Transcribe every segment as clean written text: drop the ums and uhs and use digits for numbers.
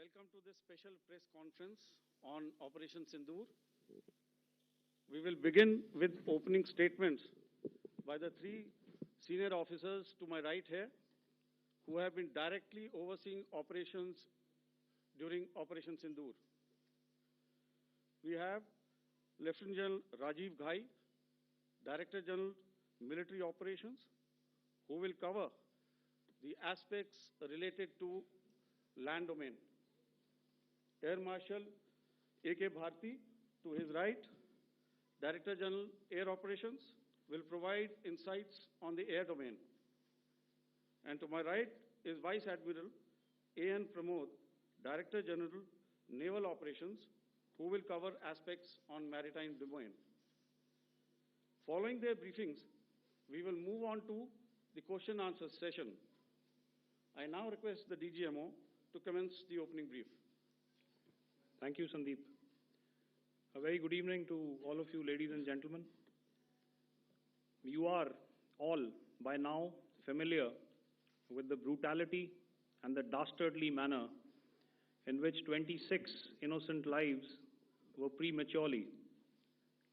Welcome to this special press conference on Operation Sindoor. We will begin with opening statements by the three senior officers to my right here, who have been directly overseeing operations during Operation Sindoor. We have Lieutenant General Rajiv Ghai, Director General Military Operations, who will cover the aspects related to land domain. Air Marshal A.K. Bharti, to his right, Director General Air Operations, will provide insights on the air domain. And to my right is Vice Admiral A.N. Pramod, Director General Naval Operations, who will cover aspects on maritime domain. Following their briefings, we will move on to the question and answer session. I now request the DGMO to commence the opening brief. Thank you, Sandeep. A very good evening to all of you, ladies and gentlemen. You are all by now familiar with the brutality and the dastardly manner in which 26 innocent lives were prematurely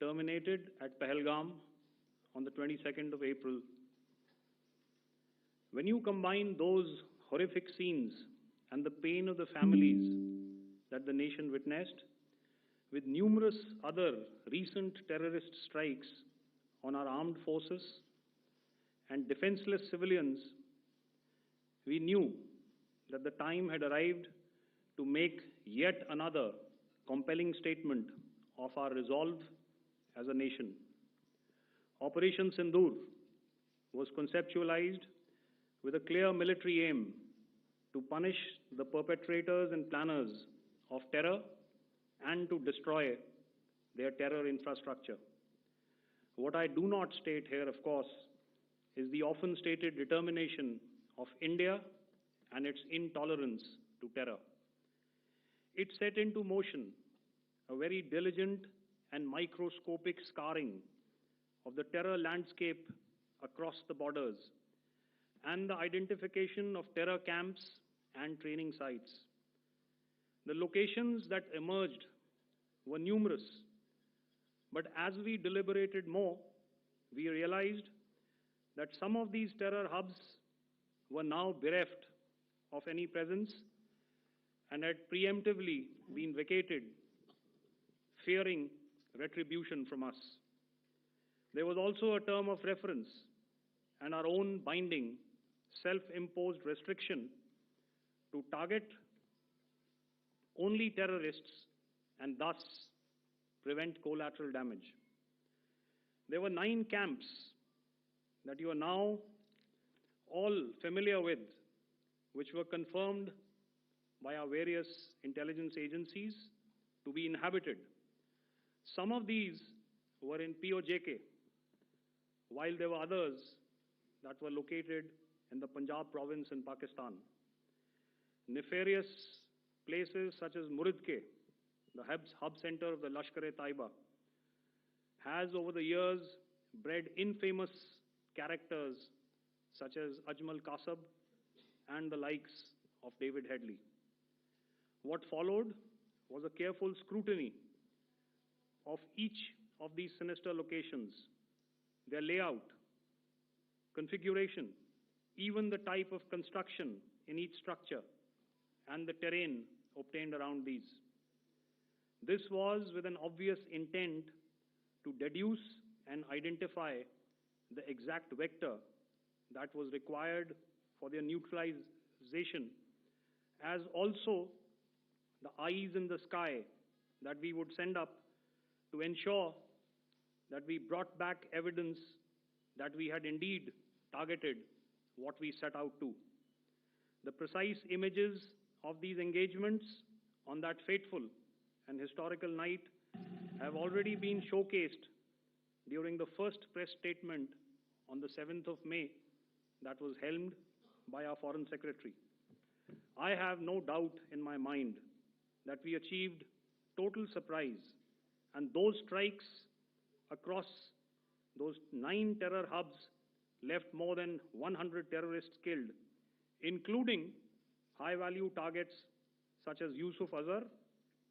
terminated at Pahalgam on the 22nd of April. When you combine those horrific scenes and the pain of the families that the nation witnessed with numerous other recent terrorist strikes on our armed forces and defenseless civilians, we knew that the time had arrived to make yet another compelling statement of our resolve as a nation. Operation Sindoor was conceptualized with a clear military aim to punish the perpetrators and planners of terror and to destroy their terror infrastructure. What I do not state here, of course, is the often stated determination of India and its intolerance to terror. It set into motion a very diligent and microscopic scarring of the terror landscape across the borders and the identification of terror camps and training sites. The locations that emerged were numerous, but as we deliberated more, we realized that some of these terror hubs were now bereft of any presence and had preemptively been vacated, fearing retribution from us. There was also a term of reference and our own binding, self-imposed restriction to target only terrorists and thus prevent collateral damage. There were 9 camps that you are now all familiar with, which were confirmed by our various intelligence agencies to be inhabited. Some of these were in POJK, while there were others that were located in the Punjab province in Pakistan. Nefarious places such as Muridke, the hub center of the Lashkar-e-Taiba, has over the years bred infamous characters such as Ajmal Kasab and the likes of David Headley. What followed was a careful scrutiny of each of these sinister locations, their layout, configuration, even the type of construction in each structure, and the terrain obtained around these. This was with an obvious intent to deduce and identify the exact vector that was required for their neutralization, as also the eyes in the sky that we would send up to ensure that we brought back evidence that we had indeed targeted what we set out to. The precise images of these engagements on that fateful and historical night have already been showcased during the first press statement on the 7th of May that was helmed by our Foreign Secretary. I have no doubt in my mind that we achieved total surprise, and those strikes across those 9 terror hubs left more than 100 terrorists killed, including high-value targets such as Yusuf Azhar,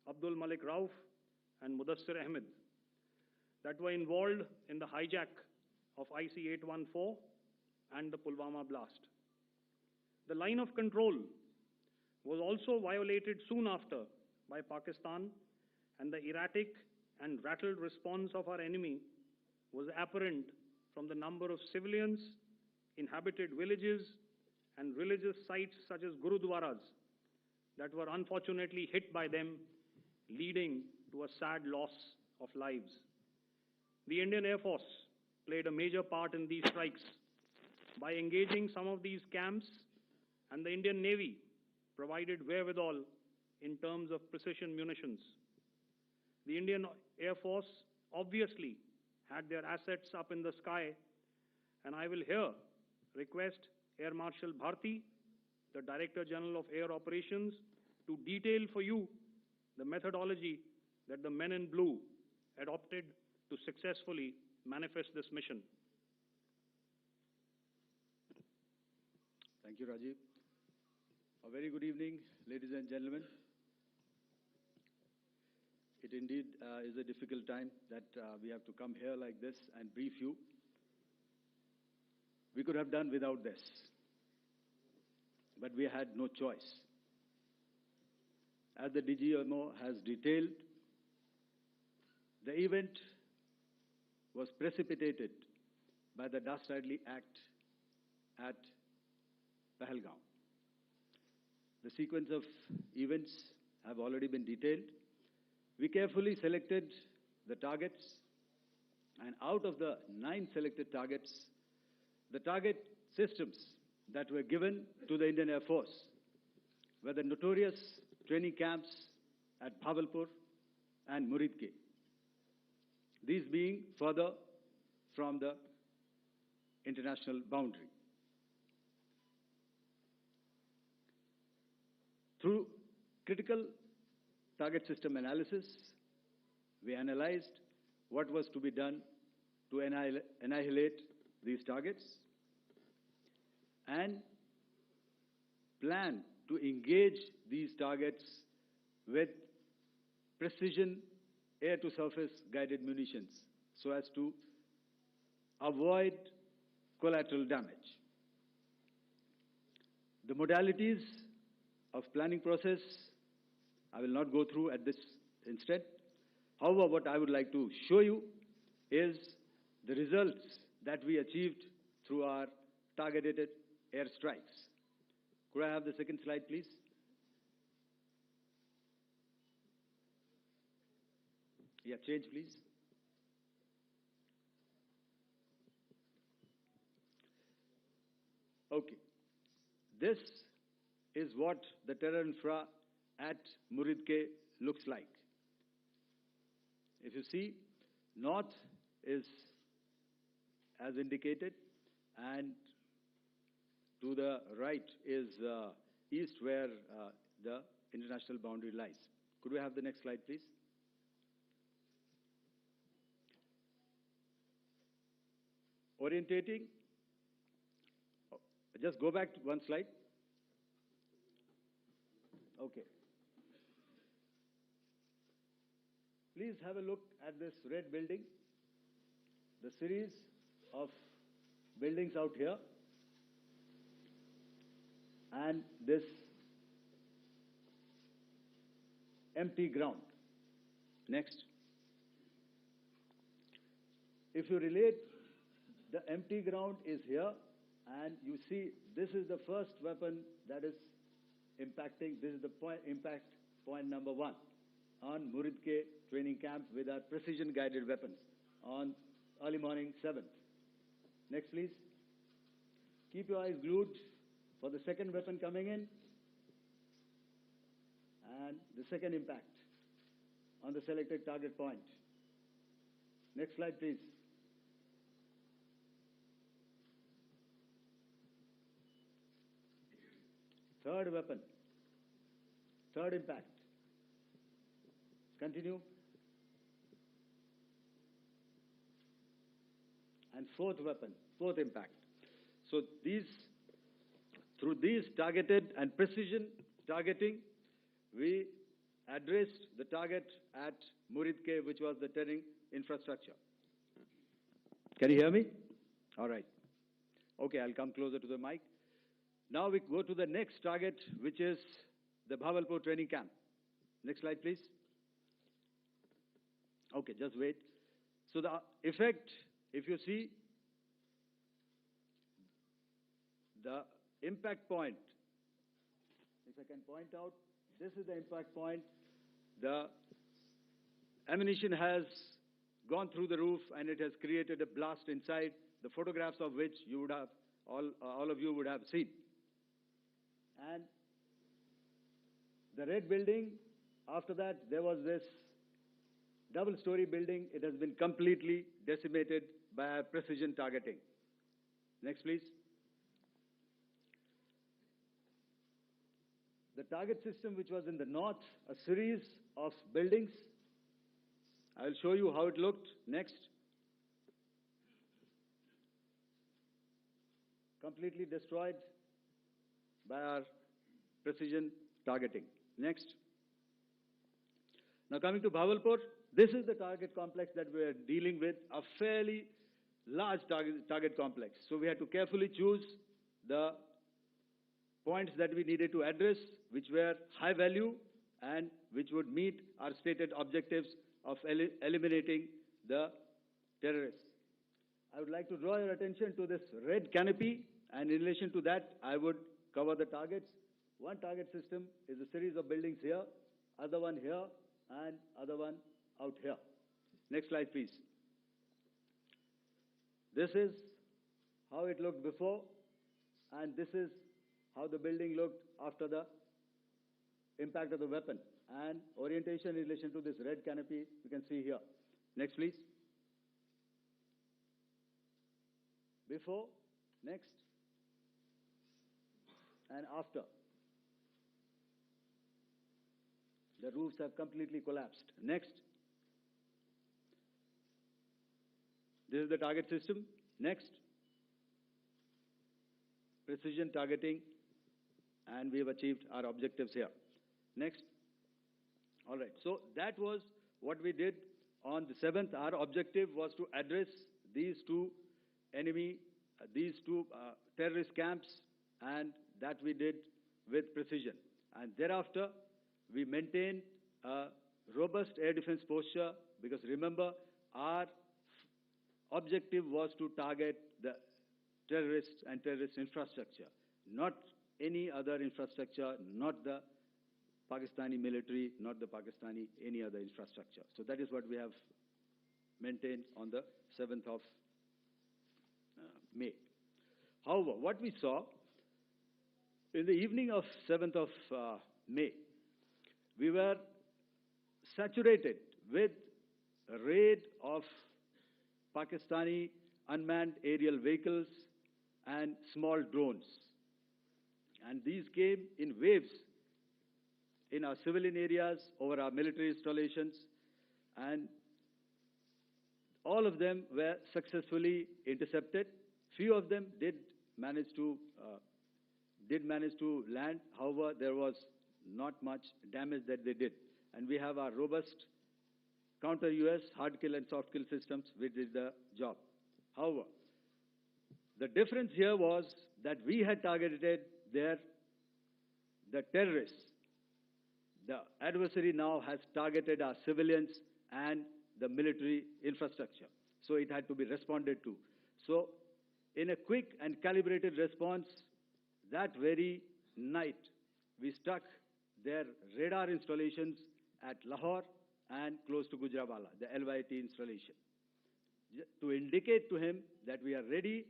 Abdul Malik Rauf, and Mudassir Ahmed, that were involved in the hijack of IC-814 and the Pulwama blast. The line of control was also violated soon after by Pakistan, and the erratic and rattled response of our enemy was apparent from the number of civilians, inhabited villages, and religious sites such as Gurudwaras that were unfortunately hit by them, leading to a sad loss of lives. The Indian Air Force played a major part in these strikes by engaging some of these camps, and the Indian Navy provided wherewithal in terms of precision munitions. The Indian Air Force obviously had their assets up in the sky, and I will here request Air Marshal Bharti, the Director General of Air Operations, to detail for you the methodology that the men in blue adopted to successfully manifest this mission. Thank you, Rajiv. A very good evening, ladies and gentlemen. It indeed is a difficult time that we have to come here like this and brief you. We could have done without this, but we had no choice. As the DGMO has detailed, the event was precipitated by the dastardly act at Pahalgam. The sequence of events have already been detailed. We carefully selected the targets, and out of the 9 selected targets, the target systems that were given to the Indian Air Force were the notorious training camps at Bhavalpur and Muridke, these being further from the international boundary. Through critical target system analysis, we analyzed what was to be done to annihilate these targets and plan to engage these targets with precision air-to-surface guided munitions so as to avoid collateral damage. The modalities of planning process I will not go through at this instant. However, what I would like to show you is the results that we achieved through our targeted air strikes. Could I have the second slide, please? Yeah, change, please. Okay. This is what the terror infra at Muridke looks like. If you see, north is as indicated, and to the right is east, where the international boundary lies. Could we have the next slide, please? Orientating. Just go back to one slide. Okay. Please have a look at this red building, the series of buildings out here, and this empty ground. Next. If you relate, the empty ground is here, and you see this is the first weapon that is impacting. This is the impact point number 1 on Muridke training camp with our precision guided weapons on early morning 7th. Next, please. Keep your eyes glued for the second weapon coming in and the second impact on the selected target point. Next slide, please. Third weapon, third impact. Continue. And fourth weapon, fourth impact. So through these targeted and precision targeting, we addressed the target at Muridke, which was the turning infrastructure. Can you hear me? All right. Okay, I'll come closer to the mic. Now we go to the next target, which is the Bhavalpur training camp. Next slide, please. Okay, just wait. So the effect, if you see, the impact point, if I can point out, this is the impact point. The ammunition has gone through the roof and it has created a blast inside, the photographs of which you would have, all of you would have seen. And the red building, after that, there was this double-story building. It has been completely decimated by precision targeting. Next, please. The target system, which was in the north, a series of buildings. I will show you how it looked. Next. Completely destroyed by our precision targeting. Next. Now coming to Bhavalpur, this is the target complex that we are dealing with, a fairly large target complex. So we had to carefully choose the points that we needed to address, which were high value and which would meet our stated objectives of eliminating the terrorists. I would like to draw your attention to this red canopy, and in relation to that, I would cover the targets. One target system is a series of buildings here, other one here, and other one out here. Next slide, please. This is how it looked before, and this is how the building looked after the impact of the weapon. And orientation in relation to this red canopy, you can see here. Next, please. Before, next, and after. The roofs have completely collapsed. Next. This is the target system. Next. Precision targeting, and we have achieved our objectives here. Next. All right, so that was what we did on the 7th. Our objective was to address these two terrorist camps, and that we did with precision. And thereafter, we maintained a robust air defense posture, because remember, our objective was to target the terrorists and terrorist infrastructure, not any other infrastructure, not the Pakistani military, not the Pakistani any other infrastructure. So that is what we have maintained on the 7th of May. However, what we saw in the evening of 7th of May, we were saturated with a raid of Pakistani unmanned aerial vehicles and small drones. And these came in waves in our civilian areas, over our military installations, and all of them were successfully intercepted. Few of them did manage to land. However, there was not much damage that they did. And we have our robust counter-US hard kill and soft kill systems, which did the job. However, the difference here was that we had targeted the terrorists. The adversary now has targeted our civilians and the military infrastructure. So it had to be responded to. So in a quick and calibrated response, that very night, we struck their radar installations at Lahore and close to Gujranwala, the LYT installation, to indicate to him that we are ready,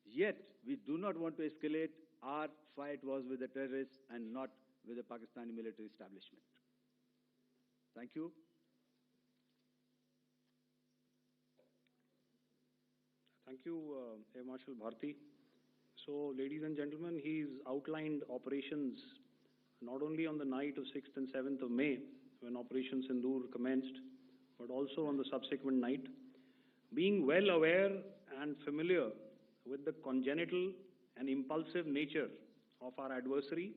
yet we do not want to escalate. Our fight was with the terrorists and not with the Pakistani military establishment. Thank you. Thank you, Air Marshal Bharti. So, ladies and gentlemen, he's outlined operations not only on the night of 6th and 7th of May, when Operation Sindoor commenced, but also on the subsequent night. Being well aware and familiar with the congenital and impulsive nature of our adversary,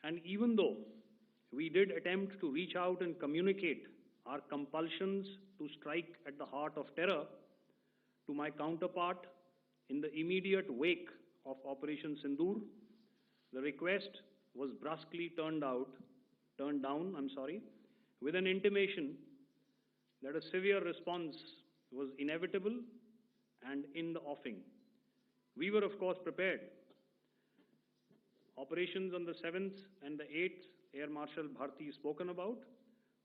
and even though we did attempt to reach out and communicate our compulsions to strike at the heart of terror to my counterpart in the immediate wake of Operation Sindoor. The request was brusquely turned down, with an intimation that a severe response was inevitable and in the offing. We were, of course, prepared. Operations on the 7th and the 8th, Air Marshal Bharti spoken about.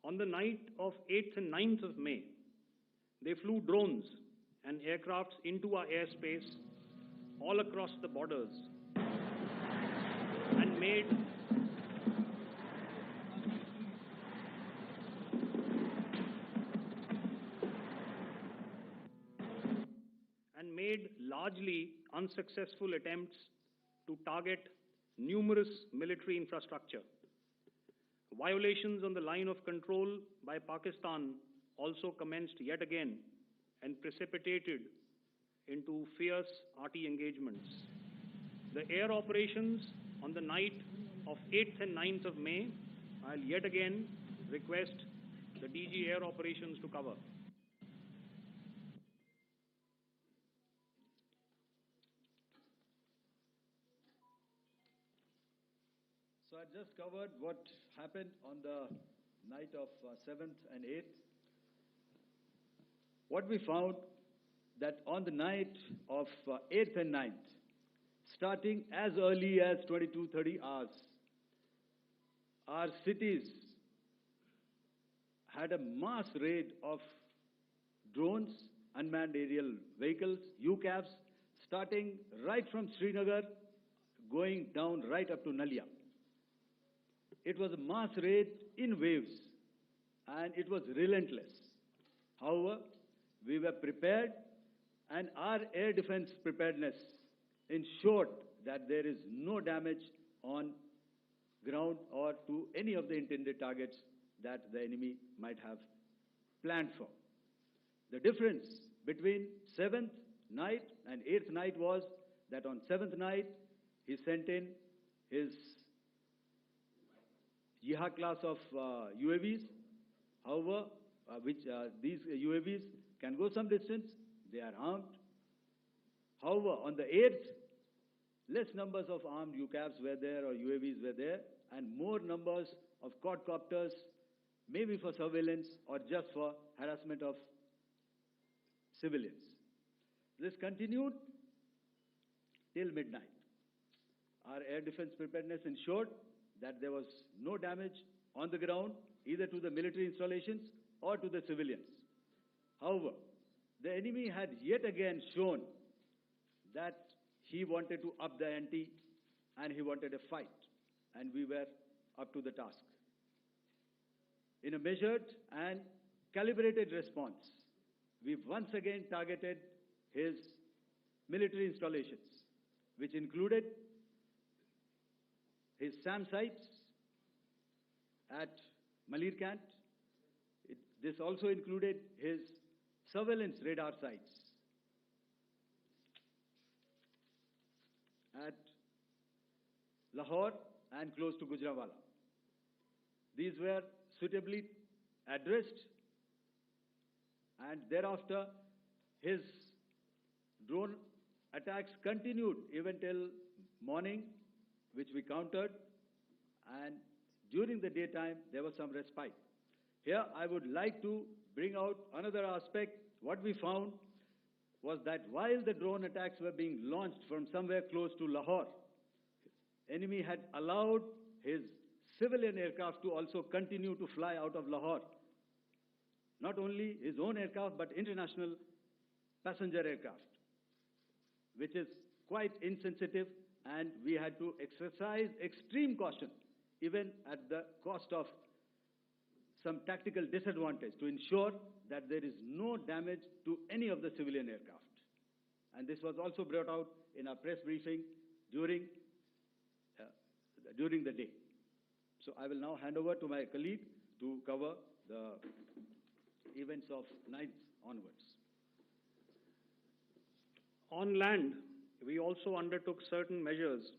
On the night of 8th and 9th of May, they flew drones and aircrafts into our airspace all across the borders and made largely unsuccessful attempts to target numerous military infrastructure. Violations on the line of control by Pakistan also commenced yet again and precipitated into fierce arty engagements. The air operations on the night of 8th and 9th of May, I'll yet again request the DG Air Operations to cover. So I just covered what happened on the night of 7th and 8th. What we found that on the night of 8th and 9th, starting as early as 22:30 hours, our cities had a mass raid of drones, unmanned aerial vehicles, UCAVs, starting right from Srinagar, going down right up to Nalia. It was a mass raid in waves, and it was relentless. However, we were prepared, and our air defense preparedness ensured that there is no damage on ground or to any of the intended targets that the enemy might have planned for. The difference between 7th night and 8th night was that on 7th night, he sent in his Yeehaw class of UAVs, however, these UAVs can go some distance, they are armed. However, on the 8th, less numbers of armed UCAVs were there or UAVs were there, and more numbers of quadcopters, maybe for surveillance or just for harassment of civilians. This continued till midnight. Our air defense preparedness ensured that there was no damage on the ground, either to the military installations or to the civilians. However, the enemy had yet again shown that he wanted to up the ante and he wanted a fight, and we were up to the task. In a measured and calibrated response, we once again targeted his military installations, which included his SAM sites at Malirkant. This also included his surveillance radar sites at Lahore and close to Gujranwala. These were suitably addressed, and thereafter his drone attacks continued even till morning, which we countered, and during the daytime there was some respite. Here I would like to bring out another aspect. What we found was that while the drone attacks were being launched from somewhere close to Lahore, enemy had allowed his civilian aircraft to also continue to fly out of Lahore. Not only his own aircraft, but international passenger aircraft, which is quite insensitive, and we had to exercise extreme caution, even at the cost of some tactical disadvantage, to ensure that there is no damage to any of the civilian aircraft. And this was also brought out in our press briefing during the day. So I will now hand over to my colleague to cover the events of 9th onwards. On land, we also undertook certain measures,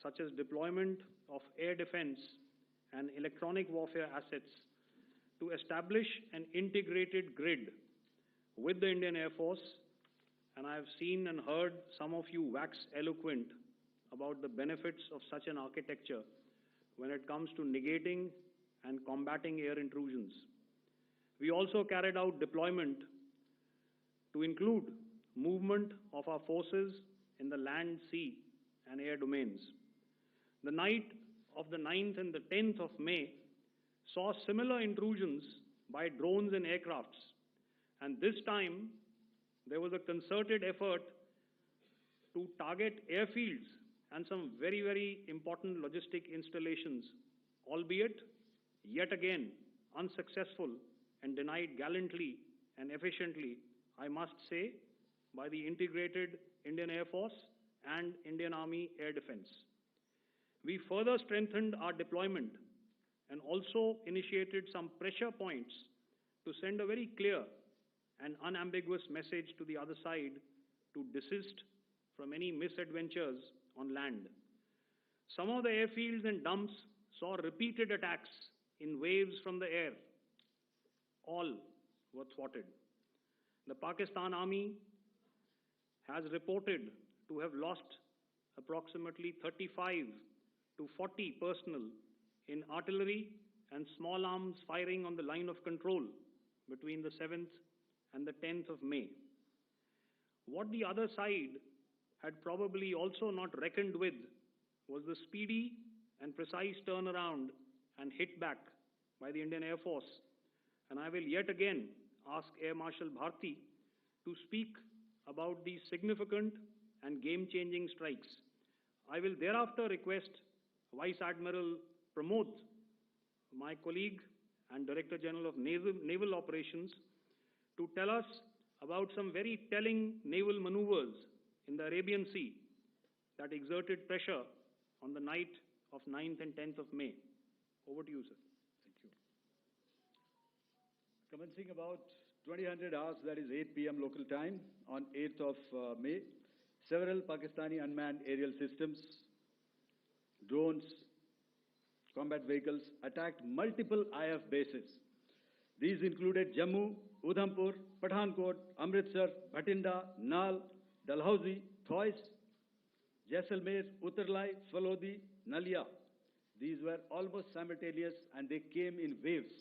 such as deployment of air defense and electronic warfare assets to establish an integrated grid with the Indian Air Force, and I have seen and heard some of you wax eloquent about the benefits of such an architecture when it comes to negating and combating air intrusions. We also carried out deployment to include movement of our forces in the land, sea, and air domains. The night of the 9th and the 10th of May saw similar intrusions by drones and aircrafts, and this time there was a concerted effort to target airfields and some very, very important logistic installations, albeit yet again unsuccessful and denied gallantly and efficiently, I must say, by the integrated Indian Air Force and Indian Army Air Defense. We further strengthened our deployment and also initiated some pressure points to send a very clear and unambiguous message to the other side to desist from any misadventures on land. Some of the airfields and dumps saw repeated attacks in waves from the air. All were thwarted. The Pakistan Army has reported to have lost approximately 35 to 40 personnel in artillery and small arms firing on the line of control between the 7th and the 10th of May. What the other side had probably also not reckoned with was the speedy and precise turnaround and hit back by the Indian Air Force. And I will yet again ask Air Marshal Bharti to speak about these significant and game-changing strikes. I will thereafter request Vice Admiral Pramod, my colleague and Director General of Naval Operations, to tell us about some very telling naval maneuvers in the Arabian Sea that exerted pressure on the night of 9th and 10th of May. Over to you, sir. Thank you. Commencing about 2000 hours, that is 8 p.m. local time, on 8th of May, several Pakistani unmanned aerial systems, drones, combat vehicles attacked multiple IF bases. These included Jammu, Udhampur, Pathankot, Amritsar, Bhatinda, Nal, Dalhousie, Thois, Jaisalmer, Uttarlai, Falodi, Nalia. These were almost simultaneous and they came in waves.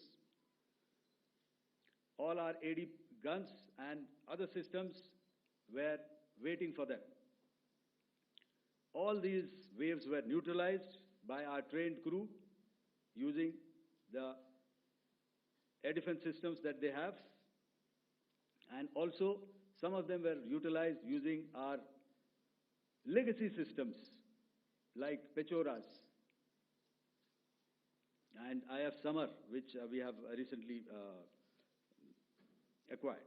All our AD guns and other systems were waiting for them. All these waves were neutralized by our trained crew using the air defense systems that they have, and also some of them were utilized using our legacy systems like Pechoras and IF Samar, which we have recently acquired.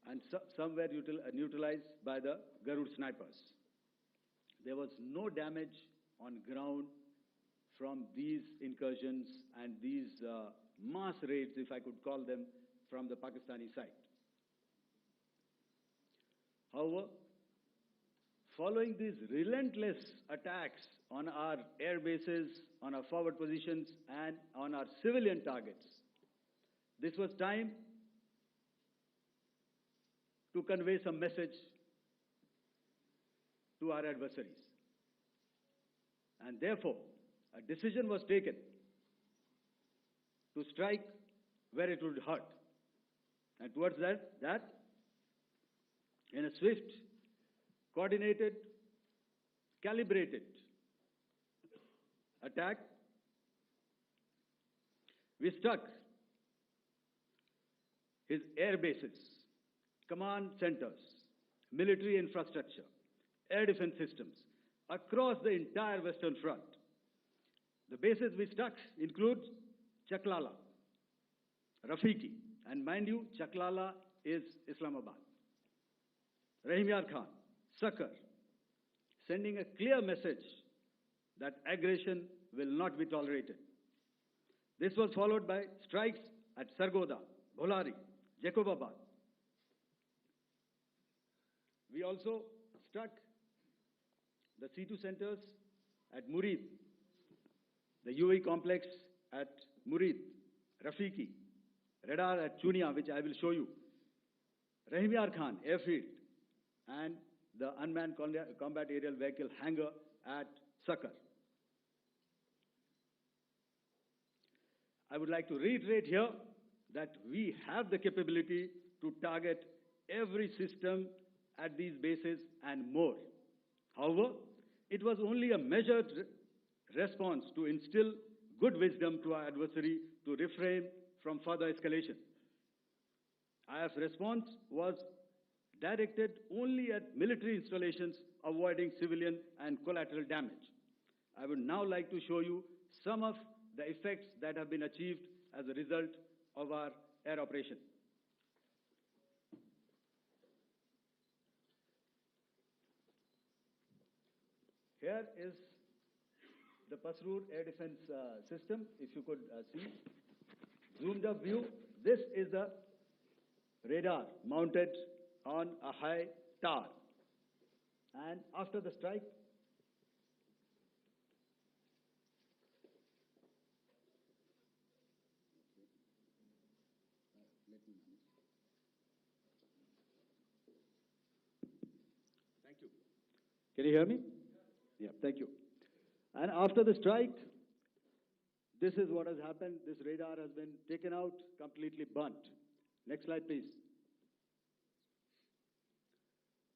And some were neutralized by the Garud snipers. There was no damage on ground from these incursions and these mass raids, if I could call them, from the Pakistani side. However, following these relentless attacks on our air bases, on our forward positions, and on our civilian targets, this was time to convey some message to our adversaries. And therefore, a decision was taken to strike where it would hurt. And towards that, in a swift, coordinated, calibrated attack, we struck his air bases, command centers, military infrastructure, air defense systems across the entire Western Front. The bases we struck include Chaklala, Rafiki, and mind you, Chaklala is Islamabad. Rahim Yar Khan, Sakar, sending a clear message that aggression will not be tolerated. This was followed by strikes at Sargoda, Bholari, Jacobabad. We also struck the C2 centers at Murid, the UAE complex at Murid, Rafiki, radar at Chunia, which I will show you, Rahim Yar Khan airfield, and the unmanned combat aerial vehicle hangar at Sakar. I would like to reiterate here that we have the capability to target every system at these bases and more. However, it was only a measured response to instill good wisdom to our adversary to refrain from further escalation. IF's response was directed only at military installations, avoiding civilian and collateral damage. I would now like to show you some of the effects that have been achieved as a result of our air operation. Here is the Pasrur air defense system, if you could see. Zoomed up view, this is the radar mounted on a high tower. And after the strike, thank you. Can you hear me? Yeah, thank you. And after the strike, this is what has happened. This radar has been taken out, completely burnt. Next slide, please.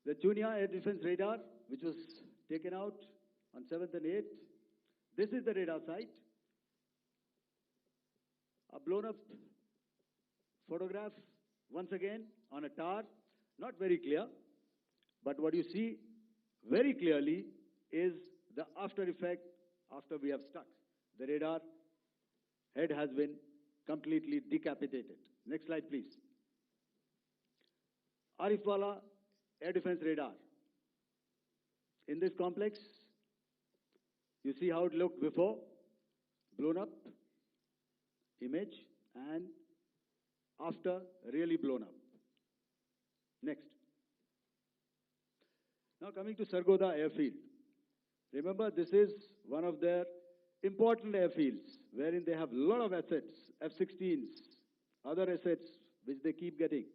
The Chunia air defense radar, which was taken out on 7th and 8th. This is the radar site. A blown up photograph, once again, on a tower. Not very clear, but what you see very clearly is the after effect after we have struck. The radar head has been completely decapitated. Next slide, please. Arifwala air defense radar. In this complex, you see how it looked before, blown up image, and after really blown up. Next. Now coming to Sargodha airfield. Remember, this is one of their important airfields wherein they have a lot of assets, F-16s, other assets which they keep getting,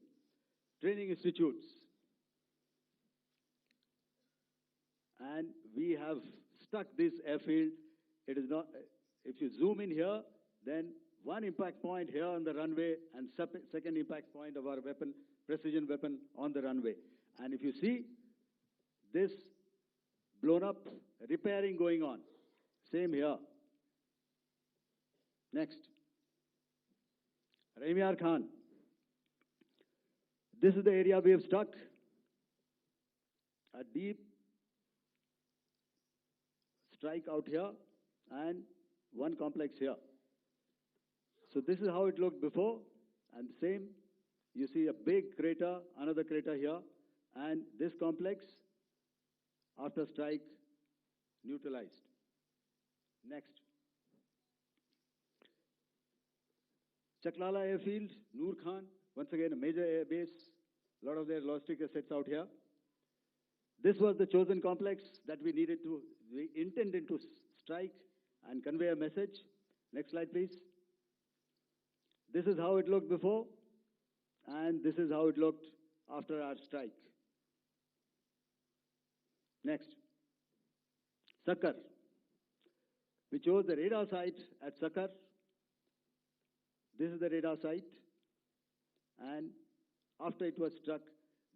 training institutes. And we have stuck this airfield. It is not, if you zoom in here, then one impact point here on the runway and second impact point of our weapon, precision weapon on the runway. And if you see this blown up, repairing going on. Same here. Next. Rahim Yar Khan. This is the area we have struck. A deep strike out here and one complex here. So this is how it looked before, and same, you see a big crater, another crater here, and this complex, after strike, neutralized. Next. Chaklala airfield, Noor Khan, once again a major air base, a lot of their logistic assets out here. This was the chosen complex that we intended to strike and convey a message. Next slide, please. This is how it looked before, and this is how it looked after our strike. Next. Sakar. We chose the radar site at Sakar. This is the radar site, and after it was struck,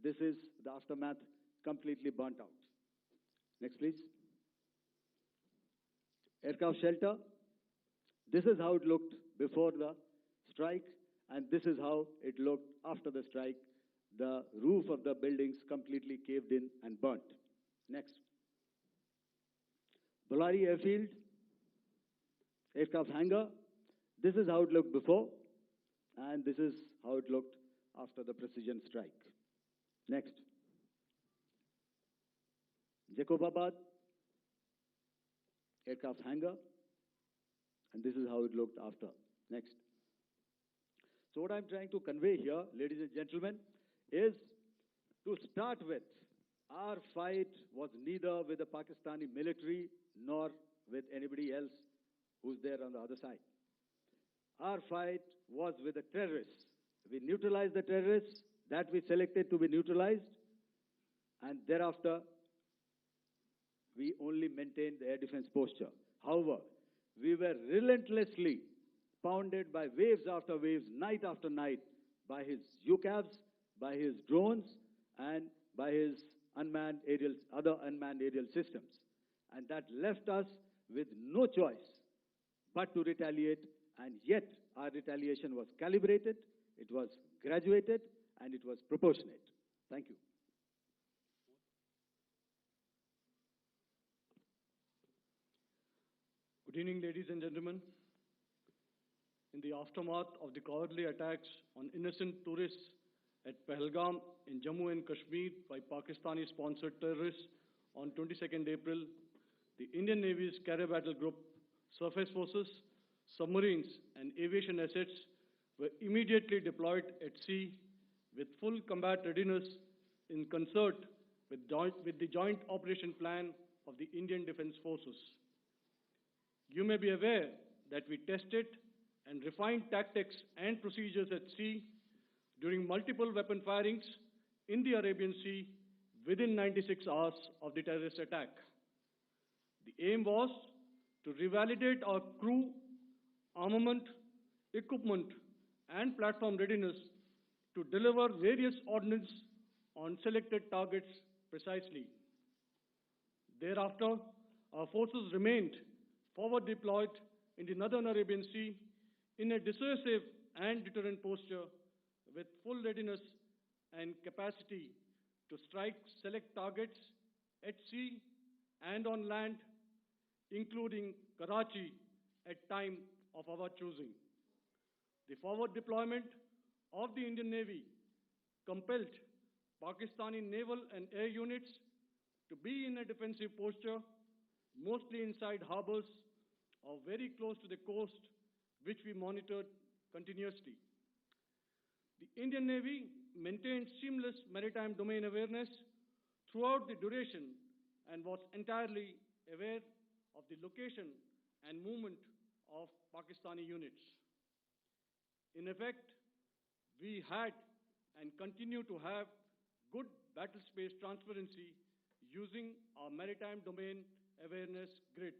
this is the aftermath, completely burnt out. Next, please. Aircraft shelter. This is how it looked before the strike, and this is how it looked after the strike. The roof of the buildings completely caved in and burnt. Next. Bolari airfield, aircraft hangar. This is how it looked before, and this is how it looked after the precision strike. Next. Jacobabad, aircraft hangar, and this is how it looked after. Next. So what I'm trying to convey here, ladies and gentlemen, is to start with, our fight was neither with the Pakistani military nor with anybody else who's there on the other side. Our fight was with the terrorists. We neutralized the terrorists that we selected to be neutralized, and thereafter, we only maintained the air defense posture. However, we were relentlessly pounded by waves after waves, night after night, by his UCAVs, by his drones, and by his other unmanned aerial systems. And that left us with no choice but to retaliate, and yet our retaliation was calibrated, it was graduated, and it was proportionate. Thank you. Good evening, ladies and gentlemen. In the aftermath of the cowardly attacks on innocent tourists at Pahalgam in Jammu and Kashmir by Pakistani-sponsored terrorists on 22nd April, the Indian Navy's Carrier Battle Group, surface forces, submarines, and aviation assets were immediately deployed at sea with full combat readiness in concert with the Joint Operation Plan of the Indian Defence Forces. You may be aware that we tested and refined tactics and procedures at sea during multiple weapon firings in the Arabian Sea within 96 hours of the terrorist attack. The aim was to revalidate our crew, armament, equipment, and platform readiness to deliver various ordnance on selected targets precisely. Thereafter, our forces remained forward deployed in the Northern Arabian Sea in a dissuasive and deterrent posture with full readiness and capacity to strike select targets at sea and on land, including Karachi at time of our choosing. The forward deployment of the Indian Navy compelled Pakistani naval and air units to be in a defensive posture, mostly inside harbors or very close to the coast, which we monitored continuously. The Indian Navy maintained seamless maritime domain awareness throughout the duration and was entirely aware of the location and movement of Pakistani units. In effect, we had and continue to have good battle space transparency using our maritime domain awareness grid.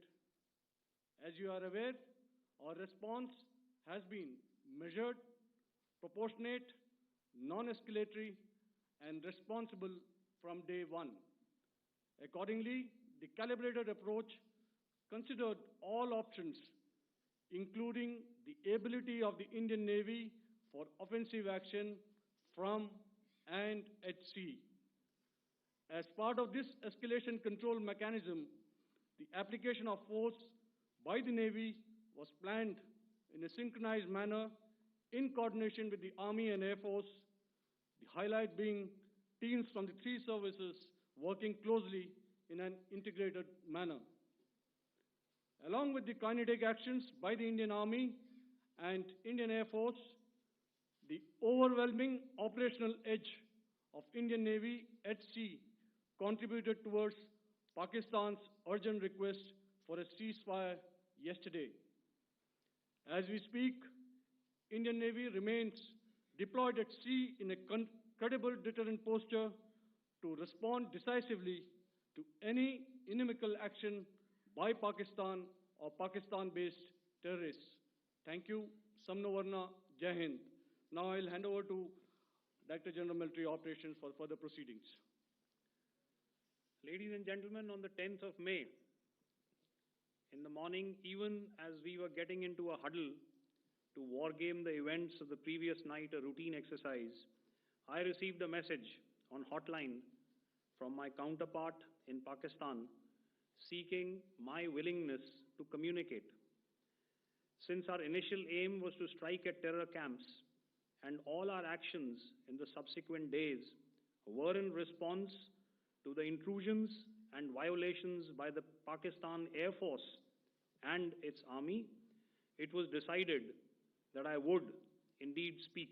As you are aware, our response has been measured, proportionate, non-escalatory, and responsible from day one. Accordingly, the calibrated approach considered all options, including the ability of the Indian Navy for offensive action from and at sea. As part of this escalation control mechanism, the application of force by the Navy was planned in a synchronized manner in coordination with the Army and Air Force, the highlight being teams from the three services working closely in an integrated manner. Along with the kinetic actions by the Indian Army and Indian Air Force, the overwhelming operational edge of Indian Navy at sea contributed towards Pakistan's urgent request for a ceasefire yesterday. As we speak, Indian Navy remains deployed at sea in a credible deterrent posture to respond decisively to any inimical action by Pakistan or Pakistan-based terrorists. Thank you. Samno Varna, Jai Hind. Now I'll hand over to Director General Military Operations for further proceedings. Ladies and gentlemen, on the 10th of May, in the morning, even as we were getting into a huddle to wargame the events of the previous night, a routine exercise, I received a message on hotline from my counterpart in Pakistan seeking my willingness to communicate. Since our initial aim was to strike at terror camps, and all our actions in the subsequent days were in response to the intrusions and violations by the Pakistan Air Force and its army, it was decided that I would indeed speak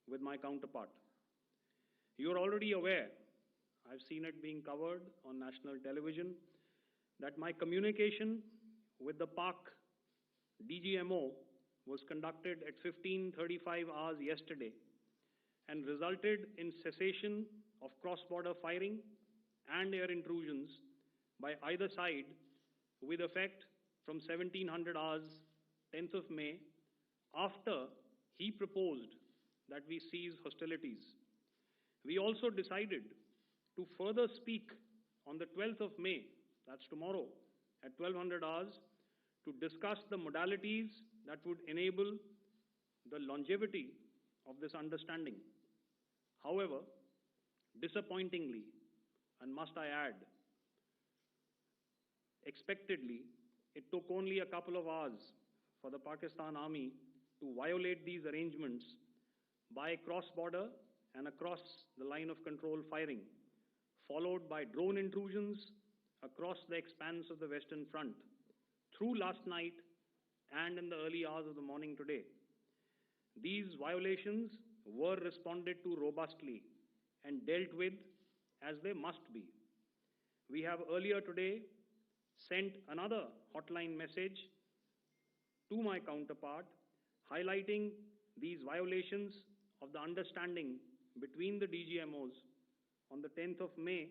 with my counterpart. You are already aware, I've seen it being covered on national television, that my communication with the Pak DGMO was conducted at 15:35 hours yesterday and resulted in cessation of cross-border firing and air intrusions by either side with effect from 1700 hours 10th of May, after he proposed that we cease hostilities. We also decided to further speak on the 12th of May, that's tomorrow, at 1200 hours, to discuss the modalities that would enable the longevity of this understanding. However, disappointingly, and must I add, expectedly, it took only a couple of hours for the Pakistan Army to violate these arrangements by cross-border and across the line of control firing, followed by drone intrusions across the expanse of the Western Front through last night and in the early hours of the morning today. These violations were responded to robustly and dealt with as they must be. We have earlier today sent another hotline message to my counterpart highlighting these violations of the understanding between the DGMOs on the 10th of May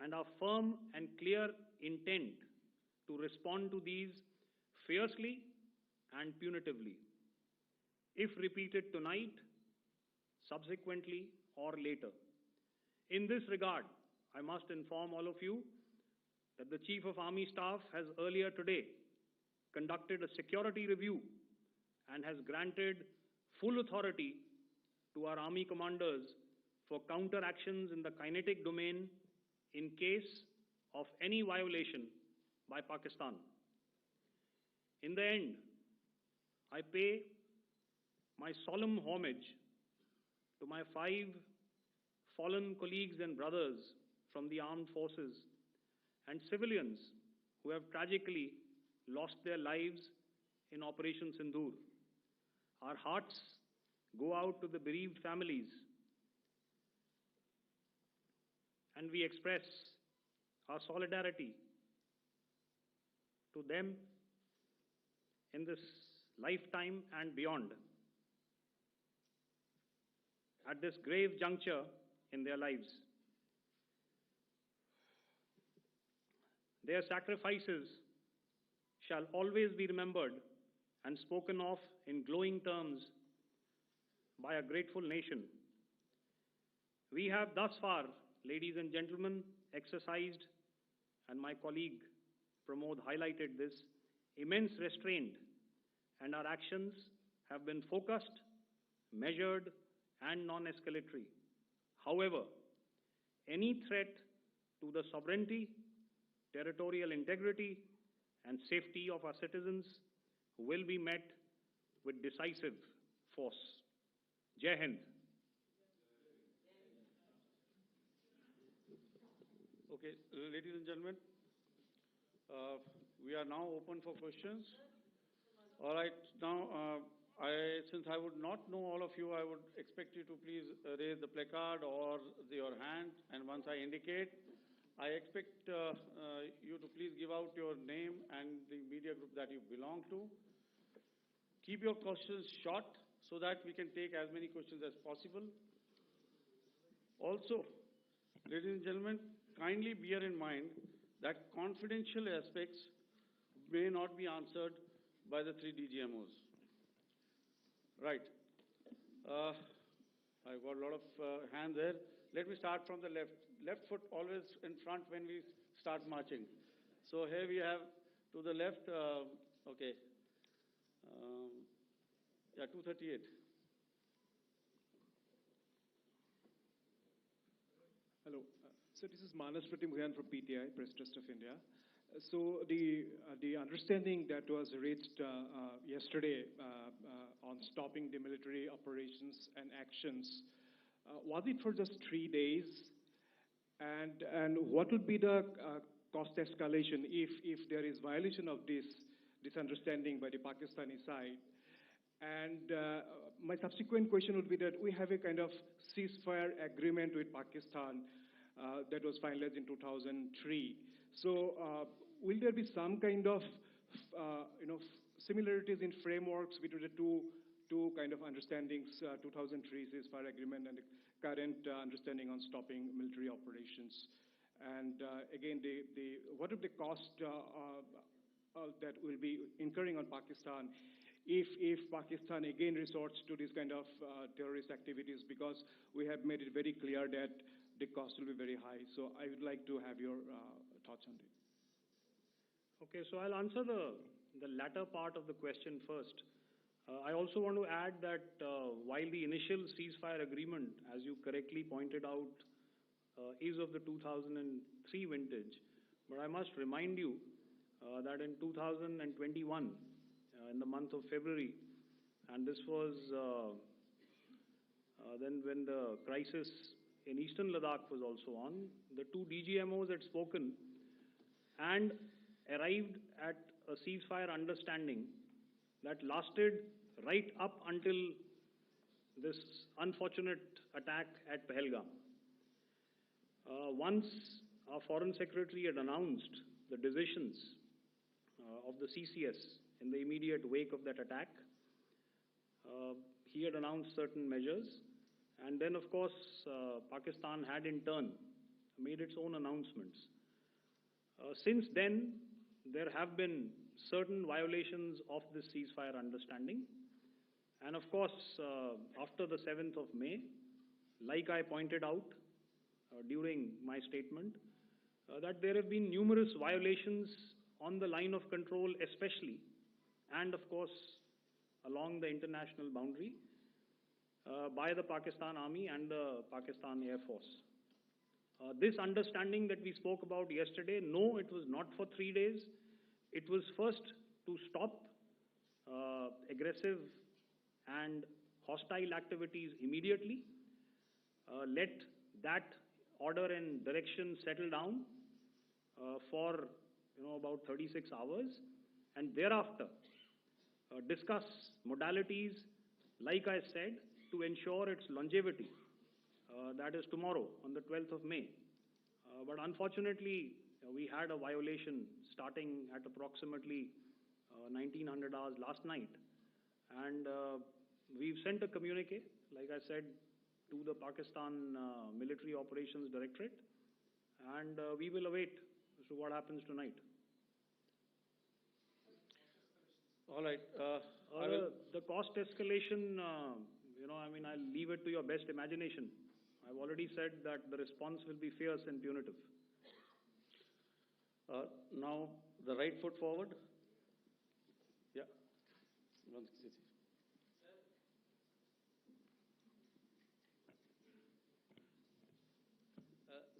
and our firm and clear intent to respond to these fiercely and punitively, if repeated tonight, subsequently, or later. In this regard, I must inform all of you that the Chief of Army Staff has earlier today conducted a security review and has granted full authority to our Army commanders for counter-actions in the kinetic domain in case of any violation by Pakistan. In the end, I pay my solemn homage to my 5 fallen colleagues and brothers from the armed forces and civilians who have tragically lost their lives in Operation Sindoor. Our hearts go out to the bereaved families, and we express our solidarity to them in this lifetime and beyond, at this grave juncture in their lives. Their sacrifices shall always be remembered and spoken of in glowing terms by a grateful nation. We have thus far, ladies and gentlemen, exercised, and my colleague Pramod highlighted this, immense restraint, and our actions have been focused, measured, and non-escalatory. However, any threat to the sovereignty, territorial integrity, and safety of our citizens will be met with decisive force. Jai Hind. Okay, ladies and gentlemen, we are now open for questions. All right, now, since I would not know all of you, I would expect you to please raise the placard or your hand, and once I indicate, I expect you to please give out your name and the media group that you belong to. Keep your questions short so that we can take as many questions as possible. Also, ladies and gentlemen, kindly bear in mind that confidential aspects may not be answered by the 3 DGMOs. Right. I've got a lot of hands there. Let me start from the left. Left foot always in front when we start marching. So here we have to the left, okay. Yeah, 238. Hello. So this is Manas Pratimudyan from PTI, Press Trust of India. So the understanding that was reached yesterday on stopping the military operations and actions, was it for just 3 days? And what would be the cost escalation if there is violation of this understanding by the Pakistani side? And my subsequent question would be that we have a kind of ceasefire agreement with Pakistan that was finalized in 2003. So will there be some kind of similarities in frameworks between the two kind of understandings, 2003 ceasefire agreement and the current understanding on stopping military operations. And again, what are the costs that will be incurring on Pakistan if Pakistan again resorts to this kind of terrorist activities, because we have made it very clear that the cost will be very high. So I would like to have your thoughts on it. Okay, so I'll answer the latter part of the question first. I also want to add that while the initial ceasefire agreement, as you correctly pointed out, is of the 2003 vintage, but I must remind you that in 2021, in the month of February, and this was then when the crisis in eastern Ladakh was also on, the two DGMOs had spoken and arrived at a ceasefire understanding that lasted right up until this unfortunate attack at Pahalgam. Once our Foreign Secretary had announced the decisions of the CCS in the immediate wake of that attack, he had announced certain measures, and then of course Pakistan had in turn made its own announcements. Since then, there have been certain violations of this ceasefire understanding, and of course after the 7th of May, like I pointed out during my statement, that there have been numerous violations on the line of control especially, and of course along the international boundary by the Pakistan Army and the Pakistan Air Force. This understanding that we spoke about yesterday, no, it was not for 3 days. It was first to stop aggressive and hostile activities immediately, let that order and direction settle down for about 36 hours, and thereafter discuss modalities, like I said, to ensure its longevity. That is tomorrow, on the 12th of May. But unfortunately, we had a violation starting at approximately 1900 hours last night. And we've sent a communique, like I said, to the Pakistan Military Operations Directorate, and we will await as to what happens tonight. All right. The cost escalation, I'll leave it to your best imagination. I've already said that the response will be fierce and punitive. Now, the right foot forward. Yeah.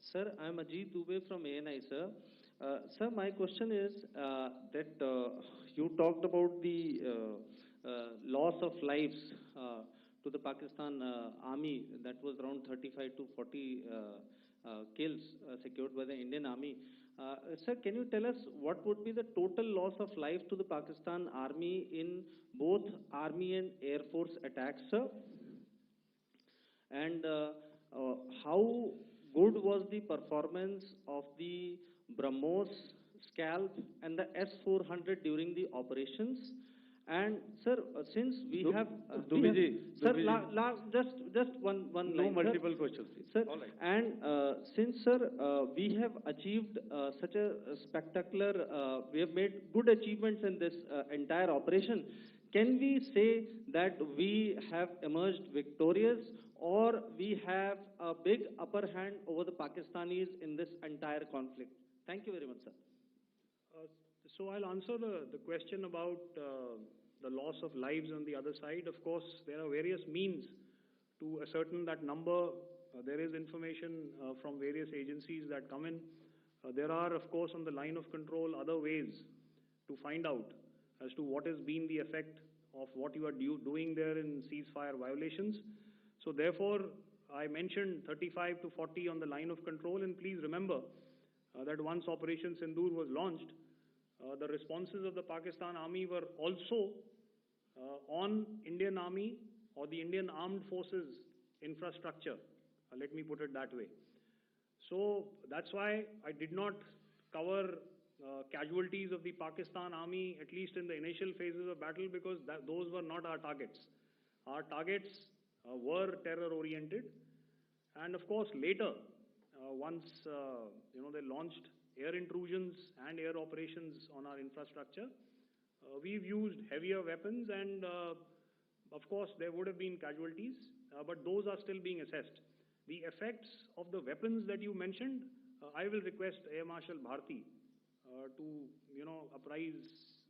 Sir, I'm Ajit Dubey from ANI, sir. Sir, my question is that you talked about the loss of lives to the Pakistan Army, that was around 35 to 40 kills secured by the Indian Army. Sir, can you tell us what would be the total loss of life to the Pakistan Army in both Army and Air Force attacks, sir? And how good was the performance of the BrahMos, Scalp and the S-400 during the operations? And sir, since we have... Sir, just one line. No multiple questions, please. Sir, all right. And since, sir, we have achieved such a spectacular, we have made good achievements in this entire operation, can we say that we have emerged victorious, or we have a big upper hand over the Pakistanis in this entire conflict? Thank you very much, sir. So I'll answer the question about the loss of lives on the other side. Of course, there are various means to ascertain that number. There is information from various agencies that come in. There are, of course, on the line of control, other ways to find out as to what has been the effect of what you are doing there in ceasefire violations. So therefore, I mentioned 35 to 40 on the line of control, and please remember that once Operation Sindoor was launched, the responses of the Pakistan Army were also on Indian Army or the Indian Armed Forces infrastructure. Let me put it that way. So that's why I did not cover casualties of the Pakistan army, at least in the initial phases of battle, because those were not our targets. Our targets were terror-oriented, and of course later, once they launched air intrusions and air operations on our infrastructure, we've used heavier weapons, and of course there would have been casualties, but those are still being assessed. The effects of the weapons that you mentioned, I will request Air Marshal Bharti to apprise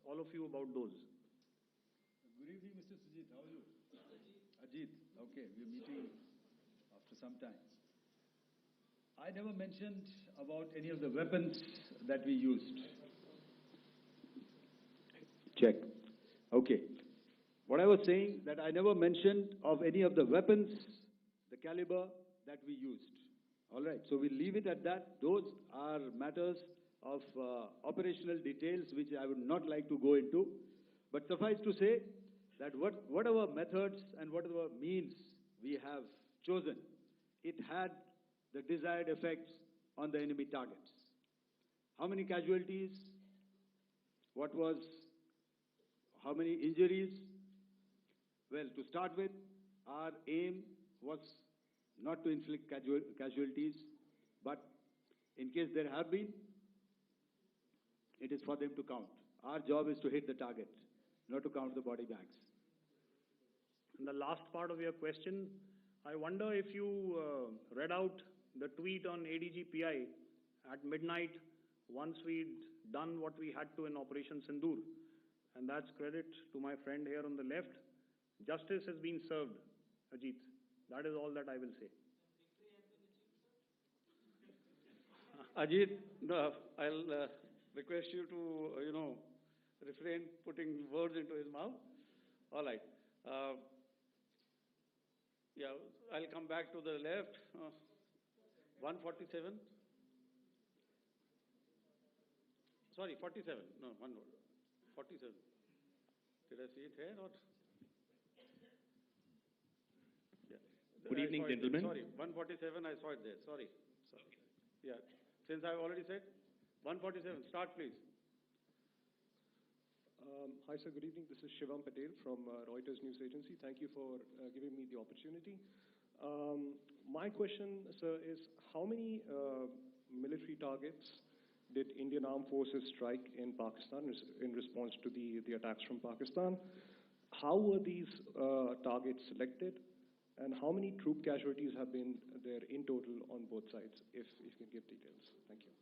all of you about those. Good evening, Mr. Sujit. How are you? Ajit. Okay, we're meeting after some time. I never mentioned about any of the weapons that we used. Check. Okay. What I was saying, that I never mentioned of any of the weapons, the caliber that we used. All right, so we'll leave it at that. Those are matters of operational details which I would not like to go into. But suffice to say that whatever methods and whatever means we have chosen, it had the desired effects on the enemy targets. How many casualties? How many injuries? Well, to start with, our aim was not to inflict casualties, but in case there have been, it is for them to count. Our job is to hit the target, not to count the body bags. And the last part of your question, I wonder if you read out the tweet on ADG-PI at midnight once we'd done what we had to in Operation Sindoor. And that's credit to my friend here on the left. Justice has been served, Ajit. That is all that I will say. Ajit, I'll request you to, refrain putting words into his mouth. All right. Yeah, I'll come back to the left. 147. Sorry, 47. No, one word. 47. Did I see it here or? Yeah. Good evening, gentlemen. Sorry, 147, I saw it there. Sorry. Yeah. Since I've already said, 147, start please. Hi, sir. Good evening. This is Shivam Patel from Reuters News Agency. Thank you for giving me the opportunity. My question, sir, is how many military targets did Indian Armed Forces strike in Pakistan in response to the attacks from Pakistan? How were these targets selected? And how many troop casualties have been there in total on both sides, if you can give details? Thank you.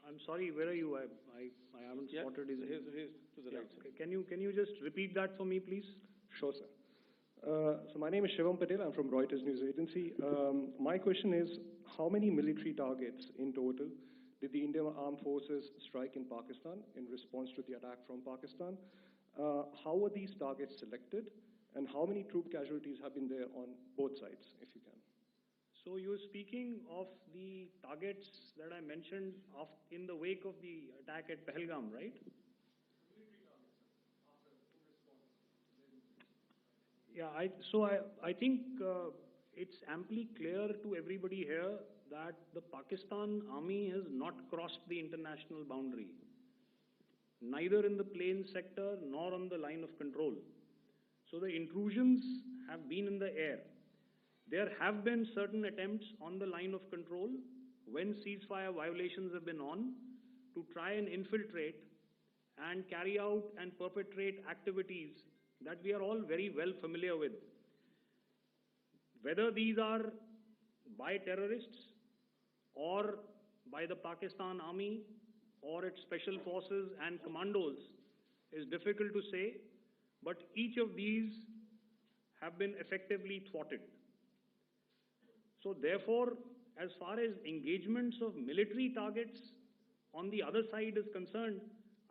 I'm sorry, where are you? I haven't spotted his. He's to the right. Okay. Can you just repeat that for me, please? Sure, sir. So my name is Shivam Patel. I'm from Reuters News Agency. My question is, how many military targets in total did the Indian Armed Forces strike in Pakistan in response to the attack from Pakistan? How were these targets selected? And how many troop casualties have been there on both sides, if you can? So you're speaking of the targets that I mentioned in the wake of the attack at Pahalgam, right? Yeah, I think it's amply clear to everybody here that the Pakistan army has not crossed the international boundary, neither in the plain sector nor on the line of control. So the intrusions have been in the air. There have been certain attempts on the line of control when ceasefire violations have been on to try and infiltrate and carry out and perpetrate activities that we are all very well familiar with. Whether these are by terrorists or by the Pakistan army or its special forces and commandos is difficult to say, but each of these have been effectively thwarted. So therefore, as far as engagements of military targets on the other side is concerned,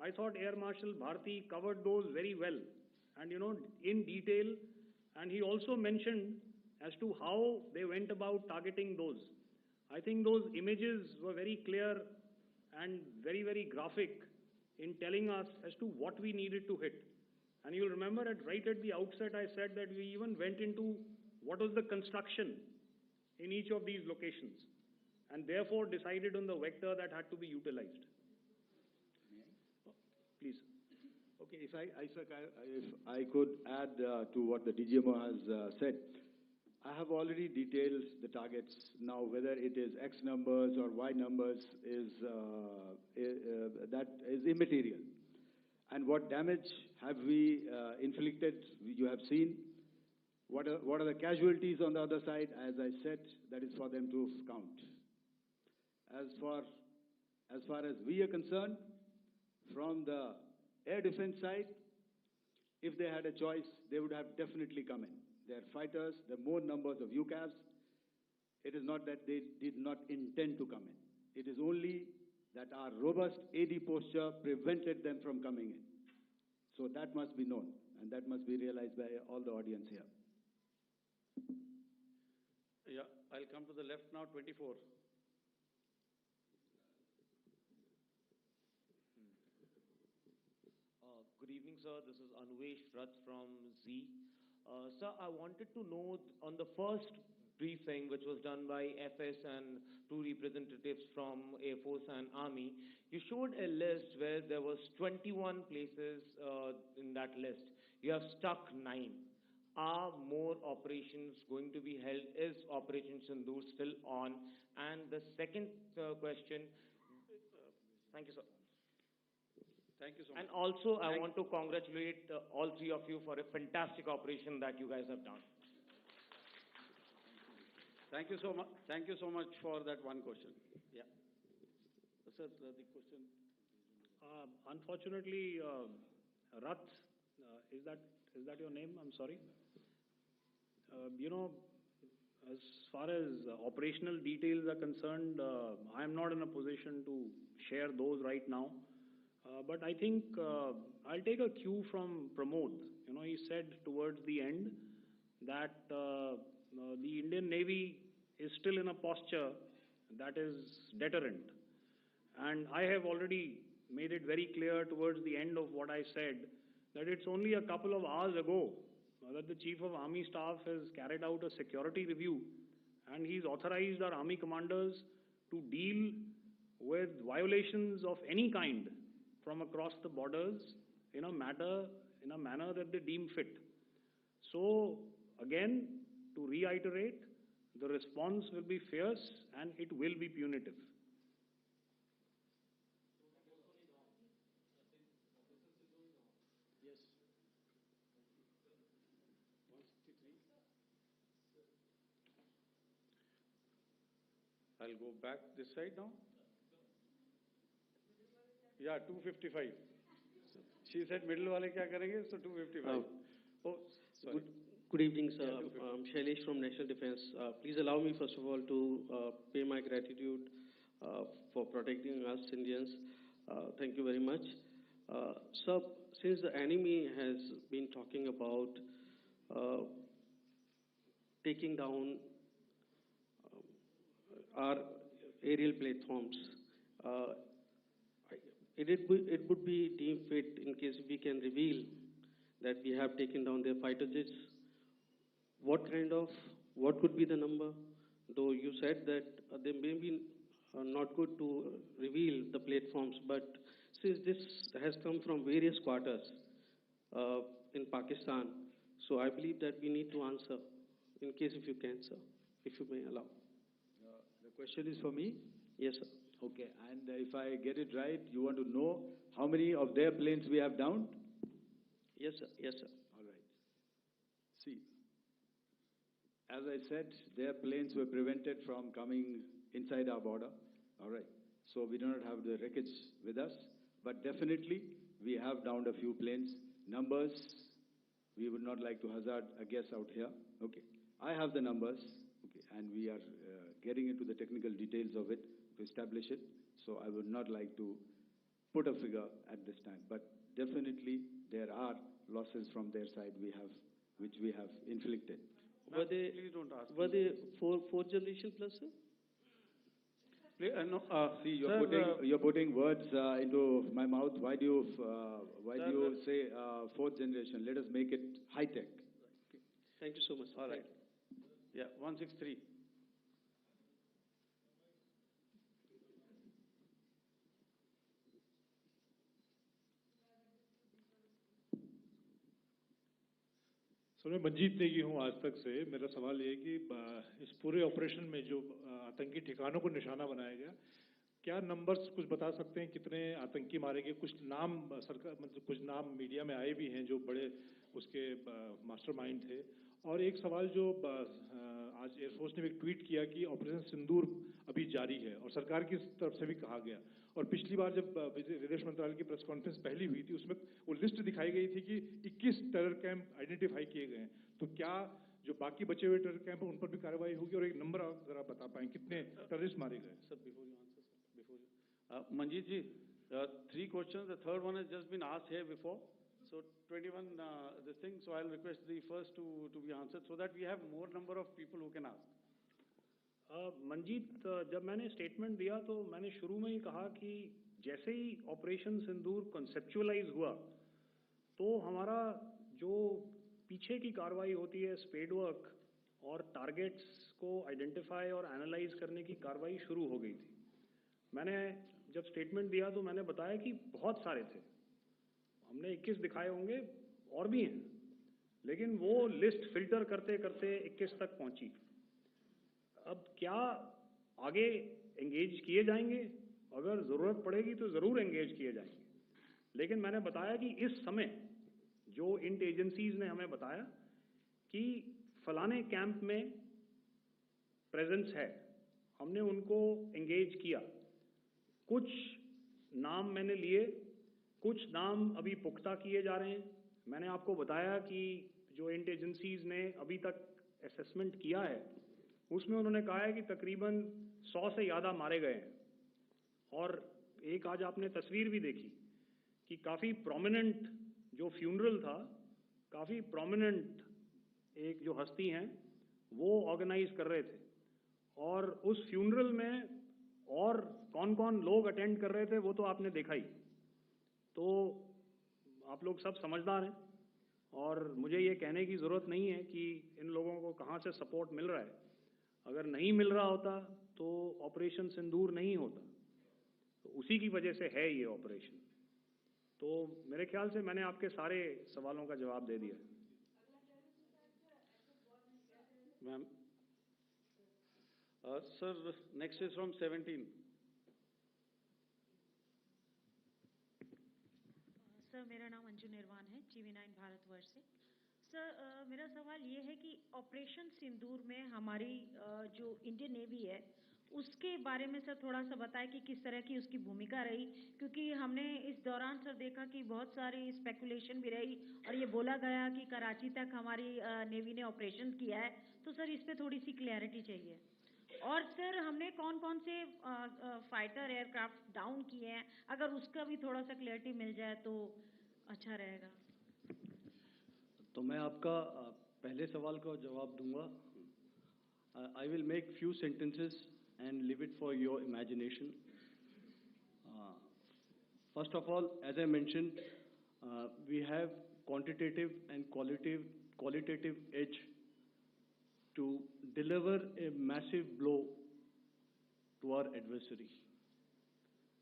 I thought Air Marshal Bharti covered those very well and, in detail. And he also mentioned as to how they went about targeting those. I think those images were very clear and very, very graphic in telling us as to what we needed to hit. And you'll remember right at the outset, I said that we even went into what was the construction in each of these locations, and therefore decided on the vector that had to be utilized. Please. Okay, if I could add to what the DGMO has said, I have already detailed the targets. Now, whether it is X numbers or Y numbers that is immaterial. And what damage have we inflicted? You have seen. What are the casualties on the other side? As I said, that is for them to count. As far as we are concerned, from the air defense side, if they had a choice, they would have definitely come in. They are fighters, there are more numbers of UCAVs. It is not that they did not intend to come in. It is only that our robust AD posture prevented them from coming in. So that must be known, and that must be realized by all the audience here. Yeah, I'll come to the left now, 24. Good evening, sir. This is Anvesh Rath from Z. Sir, I wanted to know on the first briefing, which was done by FS and two representatives from Air Force and Army, you showed a list where there was 21 places in that list. You have stuck 9. Are more operations going to be held? Is Operation Sindoor still on? And the second question, thank you, sir. Thank you so much. And also, I want to congratulate all three of you for a fantastic operation that you guys have done. Thank you so much. Thank you so much for that one question. Yeah. Sir, the question. Unfortunately, Rath, is that your name? I'm sorry. As far as operational details are concerned, I am not in a position to share those right now. But I think I'll take a cue from Pramod. He said towards the end that the Indian Navy is still in a posture that is deterrent. And I have already made it very clear towards the end of what I said that it's only a couple of hours ago that the Chief of Army Staff has carried out a security review, and he's authorized our Army commanders to deal with violations of any kind from across the borders in a manner that they deem fit. So, again, to reiterate, the response will be fierce and it will be punitive. Yes. 163. I'll go back this side now. Yeah, 255. She said middle wale kya karenge, so 255. Oh, sorry. Good evening, sir. Yeah, I'm Shailesh from National Defense. Please allow me, first of all, to pay my gratitude for protecting us Indians. Thank you very much. Sir, since the enemy has been talking about taking down our aerial platforms, it would be deemed fit in case we can reveal that we have taken down their fighter jets. What could be the number? Though you said that they may be not good to reveal the platforms, but since this has come from various quarters in Pakistan, so I believe that we need to answer, in case if you can, sir, if you may allow. The question is for me? Yes, sir. Okay, and if I get it right, you want to know how many of their planes we have downed? Yes, sir. Yes, sir. All right. See, as I said, their planes were prevented from coming inside our border. All right. So we do not have the wreckage with us, but definitely we have downed a few planes. Numbers, we would not like to hazard a guess out here. Okay. I have the numbers, okay, and we are getting into the technical details of it to establish it. So I would not like to put a figure at this time, but definitely there are losses from their side which we have inflicted. Were they, please don't ask. were they fourth generation plus, sir? No, See, sir, you're putting words into my mouth. Why do you say fourth generation? Let us make it high tech. Thank you so much. All right. Yeah, 163. Sir, मैं मंजीत नेगी हूँ आज तक से। मेरा सवाल ये है कि इस पूरे ऑपरेशन में जो आतंकी ठिकानों को निशाना बनाया गया, क्या नंबर्स कुछ बता सकते हैं कितने आतंकी मारे गए? कुछ नाम सरकार मतलब कुछ नाम मीडिया में आए भी हैं जो बड़े उसके मास्टरमाइंड थे। और एक सवाल जो आज एयरफोर्स ने भी एक ट्वीट किया कि ऑपरेशन सिंदूर अभी जारी है और सरकार की तरफ से भी कहा गया। और पिछली बार जब विदेश मंत्रालय की प्रेस कॉन्फ्रेंस पहली हुई थी उसमें वो लिस्ट दिखाई गई थी कि 21 टेरर कैंप आइडेंटिफाई किए गए हैं। तो क्या जो बाकी बचे हुए टेरर कैंप हैं उन पर भी कार्रवाई होगी? और एक नंबर अगर आप बता पाएं कितने टेररिस्ट मारे गए? Sir, before you answer, sir, before you. Manjeet ji, three questions. The third one has just been asked here before. So 21, this thing. So I'll request the first to be answered so that we have more number of people who can ask. Manjeet, जब मैंने statement दिया तो मैंने शुरू में ही कहा कि जैसे ही ऑपरेशन सिंदूर कॉन्सेप्चुअलाइज हुआ तो हमारा जो पीछे की कार्रवाई होती है, स्पेड वर्क और टारगेट्स को आइडेंटिफाई और एनालाइज करने की कार्रवाई शुरू हो गई थी। मैंने जब स्टेटमेंट दिया तो मैंने बताया कि बहुत सारे थे, हमने 21 दिखाए होंगे और भी हैं, लेकिन वो लिस्ट फिल्टर करते करते 21 तक पहुंची। अब क्या आगे एंगेज किए जाएंगे? अगर ज़रूरत पड़ेगी तो ज़रूर एंगेज किए जाएंगे, लेकिन मैंने बताया कि इस समय जो इंट एजेंसीज ने हमें बताया कि फलाने कैंप में प्रेजेंस है, हमने उनको एंगेज किया। कुछ नाम मैंने लिए, कुछ नाम अभी पुख्ता किए जा रहे हैं। मैंने आपको बताया कि जो इंट एजेंसीज ने अभी तक असेसमेंट किया है उसमें उन्होंने कहा है कि तकरीबन 100 से ज़्यादा मारे गए हैं। और एक आज आपने तस्वीर भी देखी कि काफ़ी प्रोमिनेंट जो फ्यूनरल था, काफ़ी प्रोमिनेंट एक जो हस्ती हैं वो ऑर्गेनाइज कर रहे थे, और उस फ्यूनरल में और कौन कौन लोग अटेंड कर रहे थे वो तो आपने देखा ही। तो आप लोग सब समझदार हैं और मुझे ये कहने की ज़रूरत नहीं है कि इन लोगों को कहाँ से सपोर्ट मिल रहा है। अगर नहीं मिल रहा होता तो ऑपरेशन सिंदूर नहीं होता, तो उसी की वजह से है ये ऑपरेशन। तो मेरे ख्याल से मैंने आपके सारे सवालों का जवाब दे दिया। Ma'am. Sir, next is from 17. Sir, मेरा नाम अंजू निर्वाण है, TV9 भारतवर्ष से। सर, मेरा सवाल ये है कि ऑपरेशन सिंदूर में हमारी जो इंडियन नेवी है उसके बारे में सर थोड़ा सा बताएं कि किस तरह की उसकी भूमिका रही, क्योंकि हमने इस दौरान सर देखा कि बहुत सारी स्पेकुलेशन भी रही और ये बोला गया कि कराची तक हमारी नेवी ने ऑपरेशन किया है। तो सर इस पे थोड़ी सी क्लैरिटी चाहिए। और सर हमने कौन कौन से फाइटर एयरक्राफ्ट डाउन किए हैं, अगर उसका भी थोड़ा सा क्लैरिटी मिल जाए तो अच्छा रहेगा। तो मैं आपका पहले सवाल का जवाब दूंगा। I will make few sentences and leave it for your imagination. First of all, as I mentioned, we have quantitative and qualitative edge to deliver a massive blow to our adversary.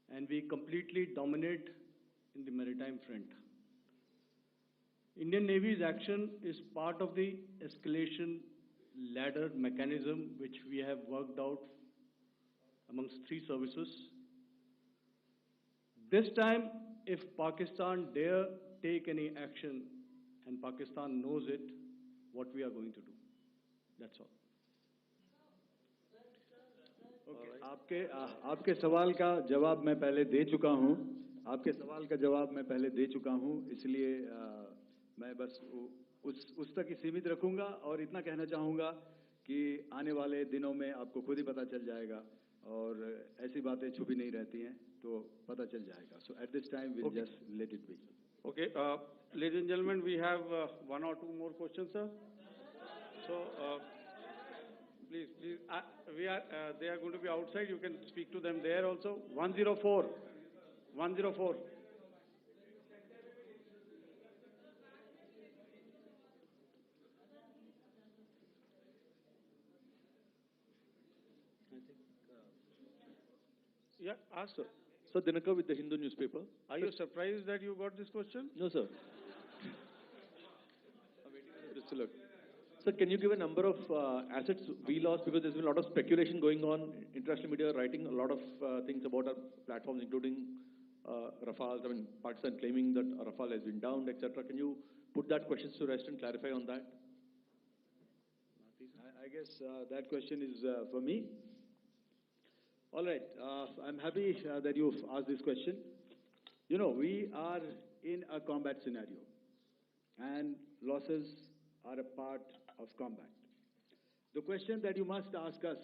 And we completely dominate in the maritime front. Indian Navy's action is part of the escalation ladder mechanism which we have worked out amongst three services. This time, if Pakistan dare take any action, and Pakistan knows it, what we are going to do. That's all. Okay. आपके सवाल का जवाब मैं पहले दे चुका हूँ। आपके सवाल का जवाब मैं पहले दे चुका हूँ, इसलिए मैं बस उस तक ही सीमित रखूंगा और इतना कहना चाहूँगा कि आने वाले दिनों में आपको खुद ही पता चल जाएगा और ऐसी बातें छुपी नहीं रहती हैं, तो पता चल जाएगा. So at this time we'll just let it be. Okay, ladies and gentlemen, we have one or two more questions, sir. So please, they are going to be outside. You can speak to them there also. 104. Yeah, ask, sir. Sir, Dinakar with the Hindu newspaper. Are you surprised that you got this question? No, sir. Absolute. Sir, can you give a number of assets we lost, because there's been a lot of speculation going on, international media writing a lot of things about our platforms, including Rafale. I mean, Pakistan claiming that Rafale has been downed, etc. Can you put that question to rest and clarify on that? I guess that question is for me. All right, I'm happy that you've asked this question. You know, we are in a combat scenario, and losses are a part of combat. The question that you must ask us,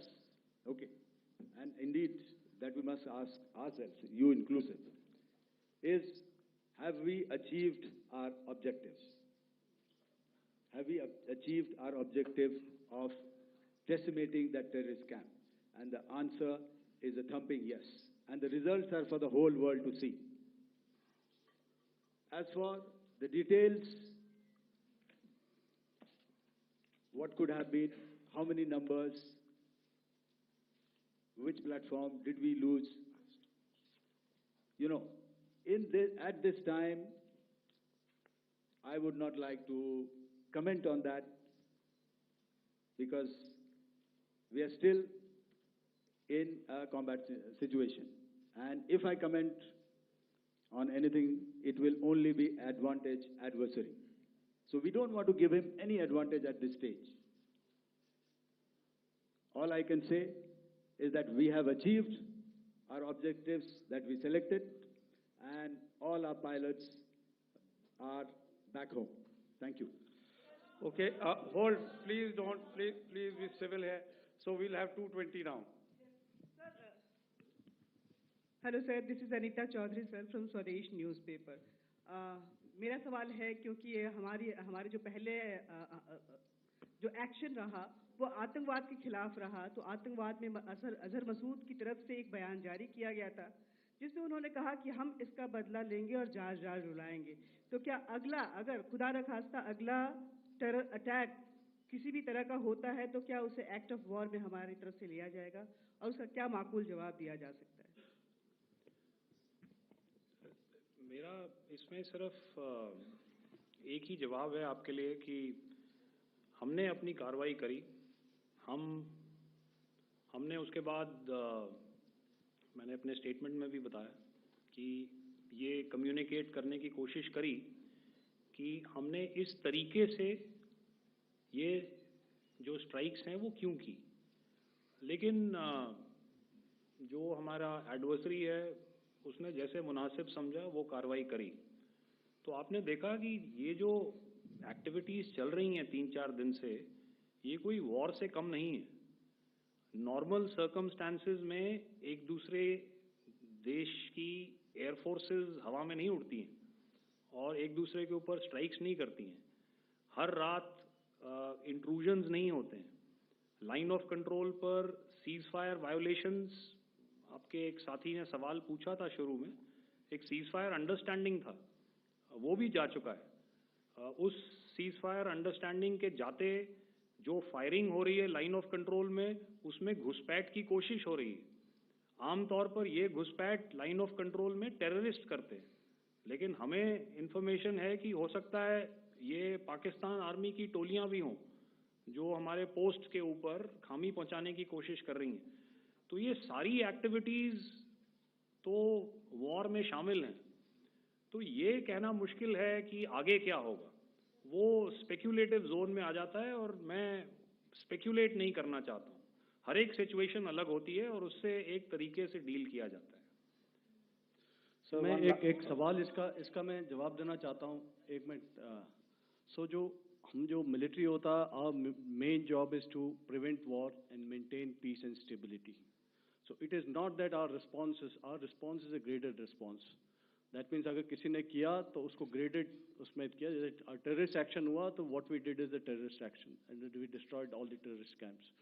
okay, and indeed that we must ask ourselves, you inclusive, is have we achieved our objectives? Have we achieved our objective of decimating that terrorist camp? And the answer is a thumping yes. And the results are for the whole world to see. As for the details, what could have been, how many numbers, which platform did we lose? You know, at this time, I would not like to comment on that, because we are still in a combat situation. And if I comment on anything, it will only be advantage adversary. So we don't want to give him any advantage at this stage. All I can say is that we have achieved our objectives that we selected, and all our pilots are back home. Thank you. Okay, hold, please don't, please be civil here. So we'll have 220 now. Hello sir, this is Anita Chaudhary sir from Swadesh newspaper. मेरा सवाल है, क्योंकि ये हमारे जो पहले जो action रहा वो आतंकवाद के खिलाफ रहा, तो आतंकवाद में अजहर मसूद की तरफ से एक बयान जारी किया गया था जिसमें उन्होंने कहा कि हम इसका बदला लेंगे और जाज जाज रुलाएंगे। तो क्या अगला, अगर खुदा न खास्ता अगला टेरर अटैक किसी भी तरह का होता है, तो क्या उसे एक्ट ऑफ वॉर में हमारी तरफ से लिया जाएगा और उसका क्या माकूल जवाब दिया जा सकता है? मेरा इसमें सिर्फ एक ही जवाब है आपके लिए कि हमने अपनी कार्रवाई करी। हमने उसके बाद मैंने अपने स्टेटमेंट में भी बताया कि ये कम्युनिकेट करने की कोशिश करी कि हमने इस तरीके से ये जो स्ट्राइक्स हैं वो क्यों की। लेकिन जो हमारा एडवर्सरी है उसने जैसे मुनासिब समझा वो कार्रवाई करी। तो आपने देखा कि ये जो एक्टिविटीज़ चल रही हैं 3-4 दिन से, ये कोई वॉर से कम नहीं है। नॉर्मल सर्कमस्टांसेस में एक दूसरे देश की एयर फोर्सेस हवा में नहीं उड़ती हैं और एक दूसरे के ऊपर स्ट्राइक्स नहीं करती हैं। हर रात इंट्रूजन्स नहीं होते हैं। लाइन ऑफ कंट्रोल पर सीज फायर वायोलेशंस, आपके एक साथी ने सवाल पूछा था शुरू में, एक सीज फायर अंडरस्टैंडिंग था, वो भी जा चुका है। उस सीज फायर अंडरस्टैंडिंग के जाते जो फायरिंग हो रही है लाइन ऑफ कंट्रोल में, उसमें घुसपैठ की कोशिश हो रही है। आमतौर पर ये घुसपैठ लाइन ऑफ कंट्रोल में टेररिस्ट करते हैं, लेकिन हमें इंफॉर्मेशन है कि हो सकता है ये पाकिस्तान आर्मी की टोलियां भी हों जो हमारे पोस्ट के ऊपर खामी पहुंचाने की कोशिश कर रही हैं। तो ये सारी एक्टिविटीज़ तो वॉर में शामिल हैं। तो ये कहना मुश्किल है कि आगे क्या होगा, वो स्पेक्यूलेटिव जोन में आ जाता है और मैं स्पेक्यूलेट नहीं करना चाहता हूँ। हर एक सिचुएशन अलग होती है और उससे एक तरीके से डील किया जाता है। सर, मैं एक सवाल इसका मैं जवाब देना चाहता हूँ, 1 मिनट। जो मिलिट्री होता है, our main job is to prevent war and maintain peace and stability. So it is not that our response is a graded response. That means अगर किसी ने किया तो उसको graded उसमें किया, जैसे terrorist action हुआ तो what we did is a terrorist action and we destroyed all the terrorist camps.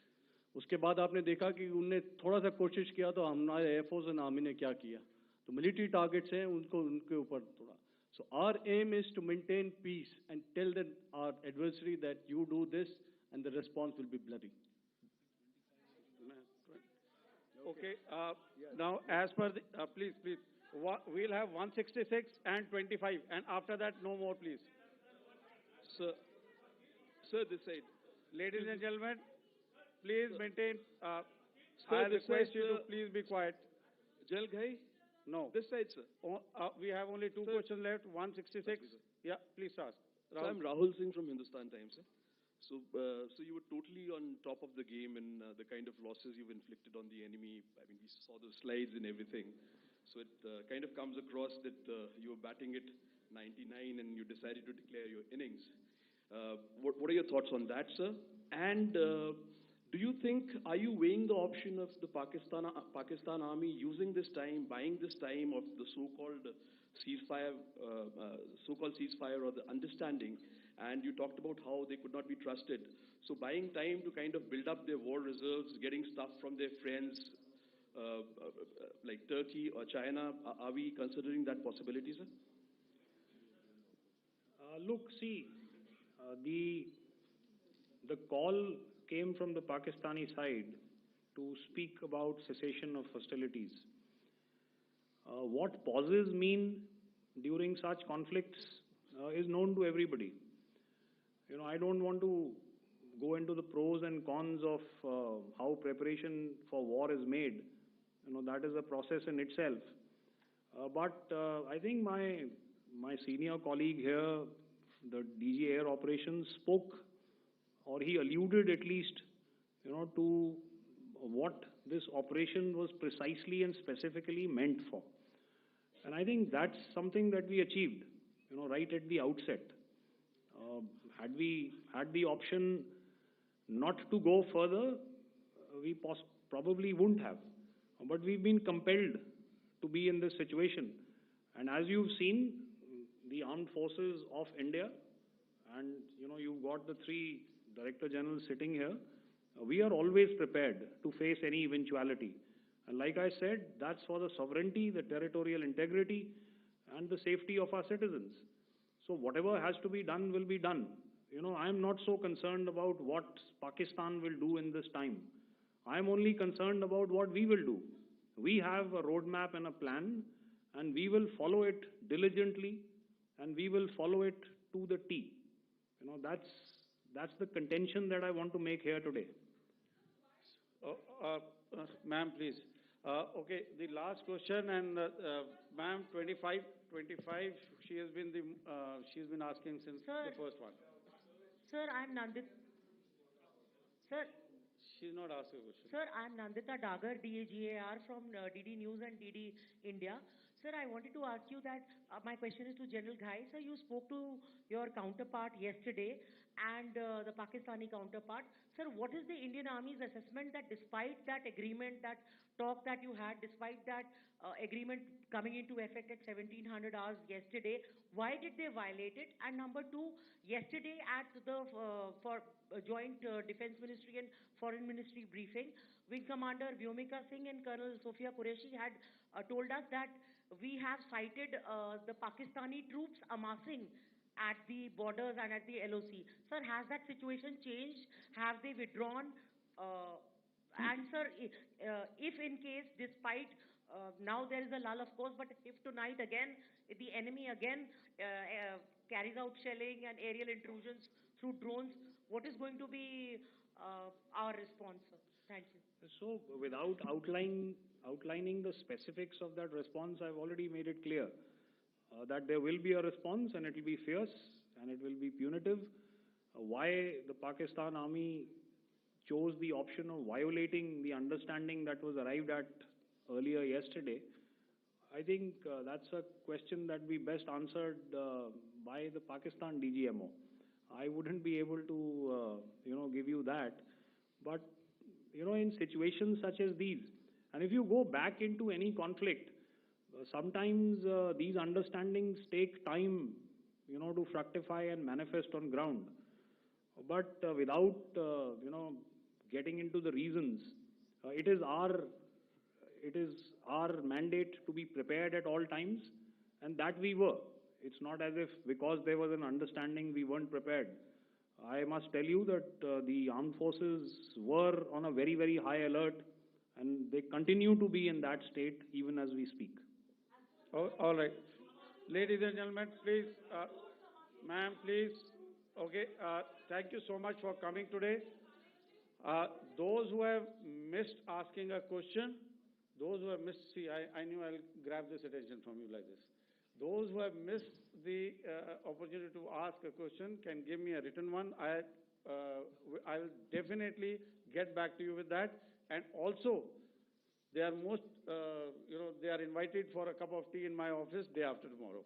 उसके बाद आपने देखा कि उनने थोड़ा सा कोशिश किया तो हमारे एयरफोर्स और आर्मी ने क्या किया, तो मिलिट्री टारगेट्स हैं उनके ऊपर थोड़ा। So our aim is to maintain peace and tell our adversary that you do this and the response will be bloody. Okay, now as per the, please, we'll have 166 and 25, and after that no more, please. Sir, this side. Ladies and gentlemen, please maintain, Sir, I this request side, you to sir. please be quiet. Jal Ghai? No. This side, sir. We have only two Sir. questions left, 166. Yeah, please ask. So I'm Rahul Singh from Hindustan Times, sir. So you were totally on top of the game in the kind of losses you've inflicted on the enemy. I mean, we saw the slides and everything. So it kind of comes across that you were batting it 99 and you decided to declare your innings. What are your thoughts on that, sir? And do you think, are you weighing the option of the Pakistan army using this time, buying this time of the so-called ceasefire or the understanding? And you talked about how they could not be trusted. So buying time to kind of build up their war reserves, getting stuff from their friends like Turkey or China, are we considering that possibility, sir? Look, see, the call came from the Pakistani side to speak about cessation of hostilities. What pauses mean during such conflicts is known to everybody. You know, I don't want to go into the pros and cons of how preparation for war is made. You know, that is a process in itself. But I think my senior colleague here, the DG Air Operations, spoke, or he alluded at least, you know, to what this operation was precisely and specifically meant for. And I think that's something that we achieved, you know, right at the outset. Had we had the option not to go further, we probably wouldn't have. But we've been compelled to be in this situation. And as you've seen, the armed forces of India, and you know, you've got the three Director Generals sitting here, we are always prepared to face any eventuality. And like I said, that's for the sovereignty, the territorial integrity, and the safety of our citizens. So whatever has to be done will be done. You know, I'm not so concerned about what Pakistan will do in this time. I'm only concerned about what we will do. We have a roadmap and a plan, and we will follow it diligently, and we will follow it to the T. You know, that's the contention that I want to make here today. Ma'am, please. Okay, the last question, and ma'am, 25, she's been asking since Sir. the first one. Sir, I'm Nandita. Sir. She's not asking a question. Sir, I'm Nandita Dagar, DAGAR from DD News and DD India. Sir, I wanted to ask you that my question is to General Ghai. Sir, you spoke to your counterpart yesterday and the Pakistani counterpart. Sir, what is the Indian Army's assessment that despite that agreement, that talk that you had, despite that agreement coming into effect at 1700 hours yesterday, why did they violate it? And number two, yesterday at the joint Defense Ministry and Foreign Ministry briefing, Wing Commander Vyomika Singh and Colonel Sophia Qureshi had told us that we have cited the Pakistani troops amassing at the borders and at the LOC. Sir, has that situation changed? Have they withdrawn? And sir, if in case, despite now there is a lull, of course, but if tonight again, if the enemy again carries out shelling and aerial intrusions through drones, what is going to be our response, sir? Thank you. So, without outlining the specifics of that response, I've already made it clear that there will be a response and it will be fierce and it will be punitive. Why the Pakistan Army chose the option of violating the understanding that was arrived at earlier yesterday, I think that's a question that we best answered by the Pakistan DGMO. I wouldn't be able to, give you that. But, in situations such as these, and if you go back into any conflict, sometimes these understandings take time, to fructify and manifest on ground. But without, getting into the reasons, it is our mandate to be prepared at all times, and that we were. It's not as if because there was an understanding we weren't prepared. I must tell you that the armed forces were on a very, very high alert, and they continue to be in that state even as we speak. Oh, all right. Ladies and gentlemen, please, ma'am, please, Okay, thank you so much for coming today. Those who have missed asking a question, those who have missed, see, I knew I'll grab this attention from you like this. Those who have missed the opportunity to ask a question can give me a written one. I'll definitely get back to you with that. And also, they are they are invited for a cup of tea in my office day after tomorrow.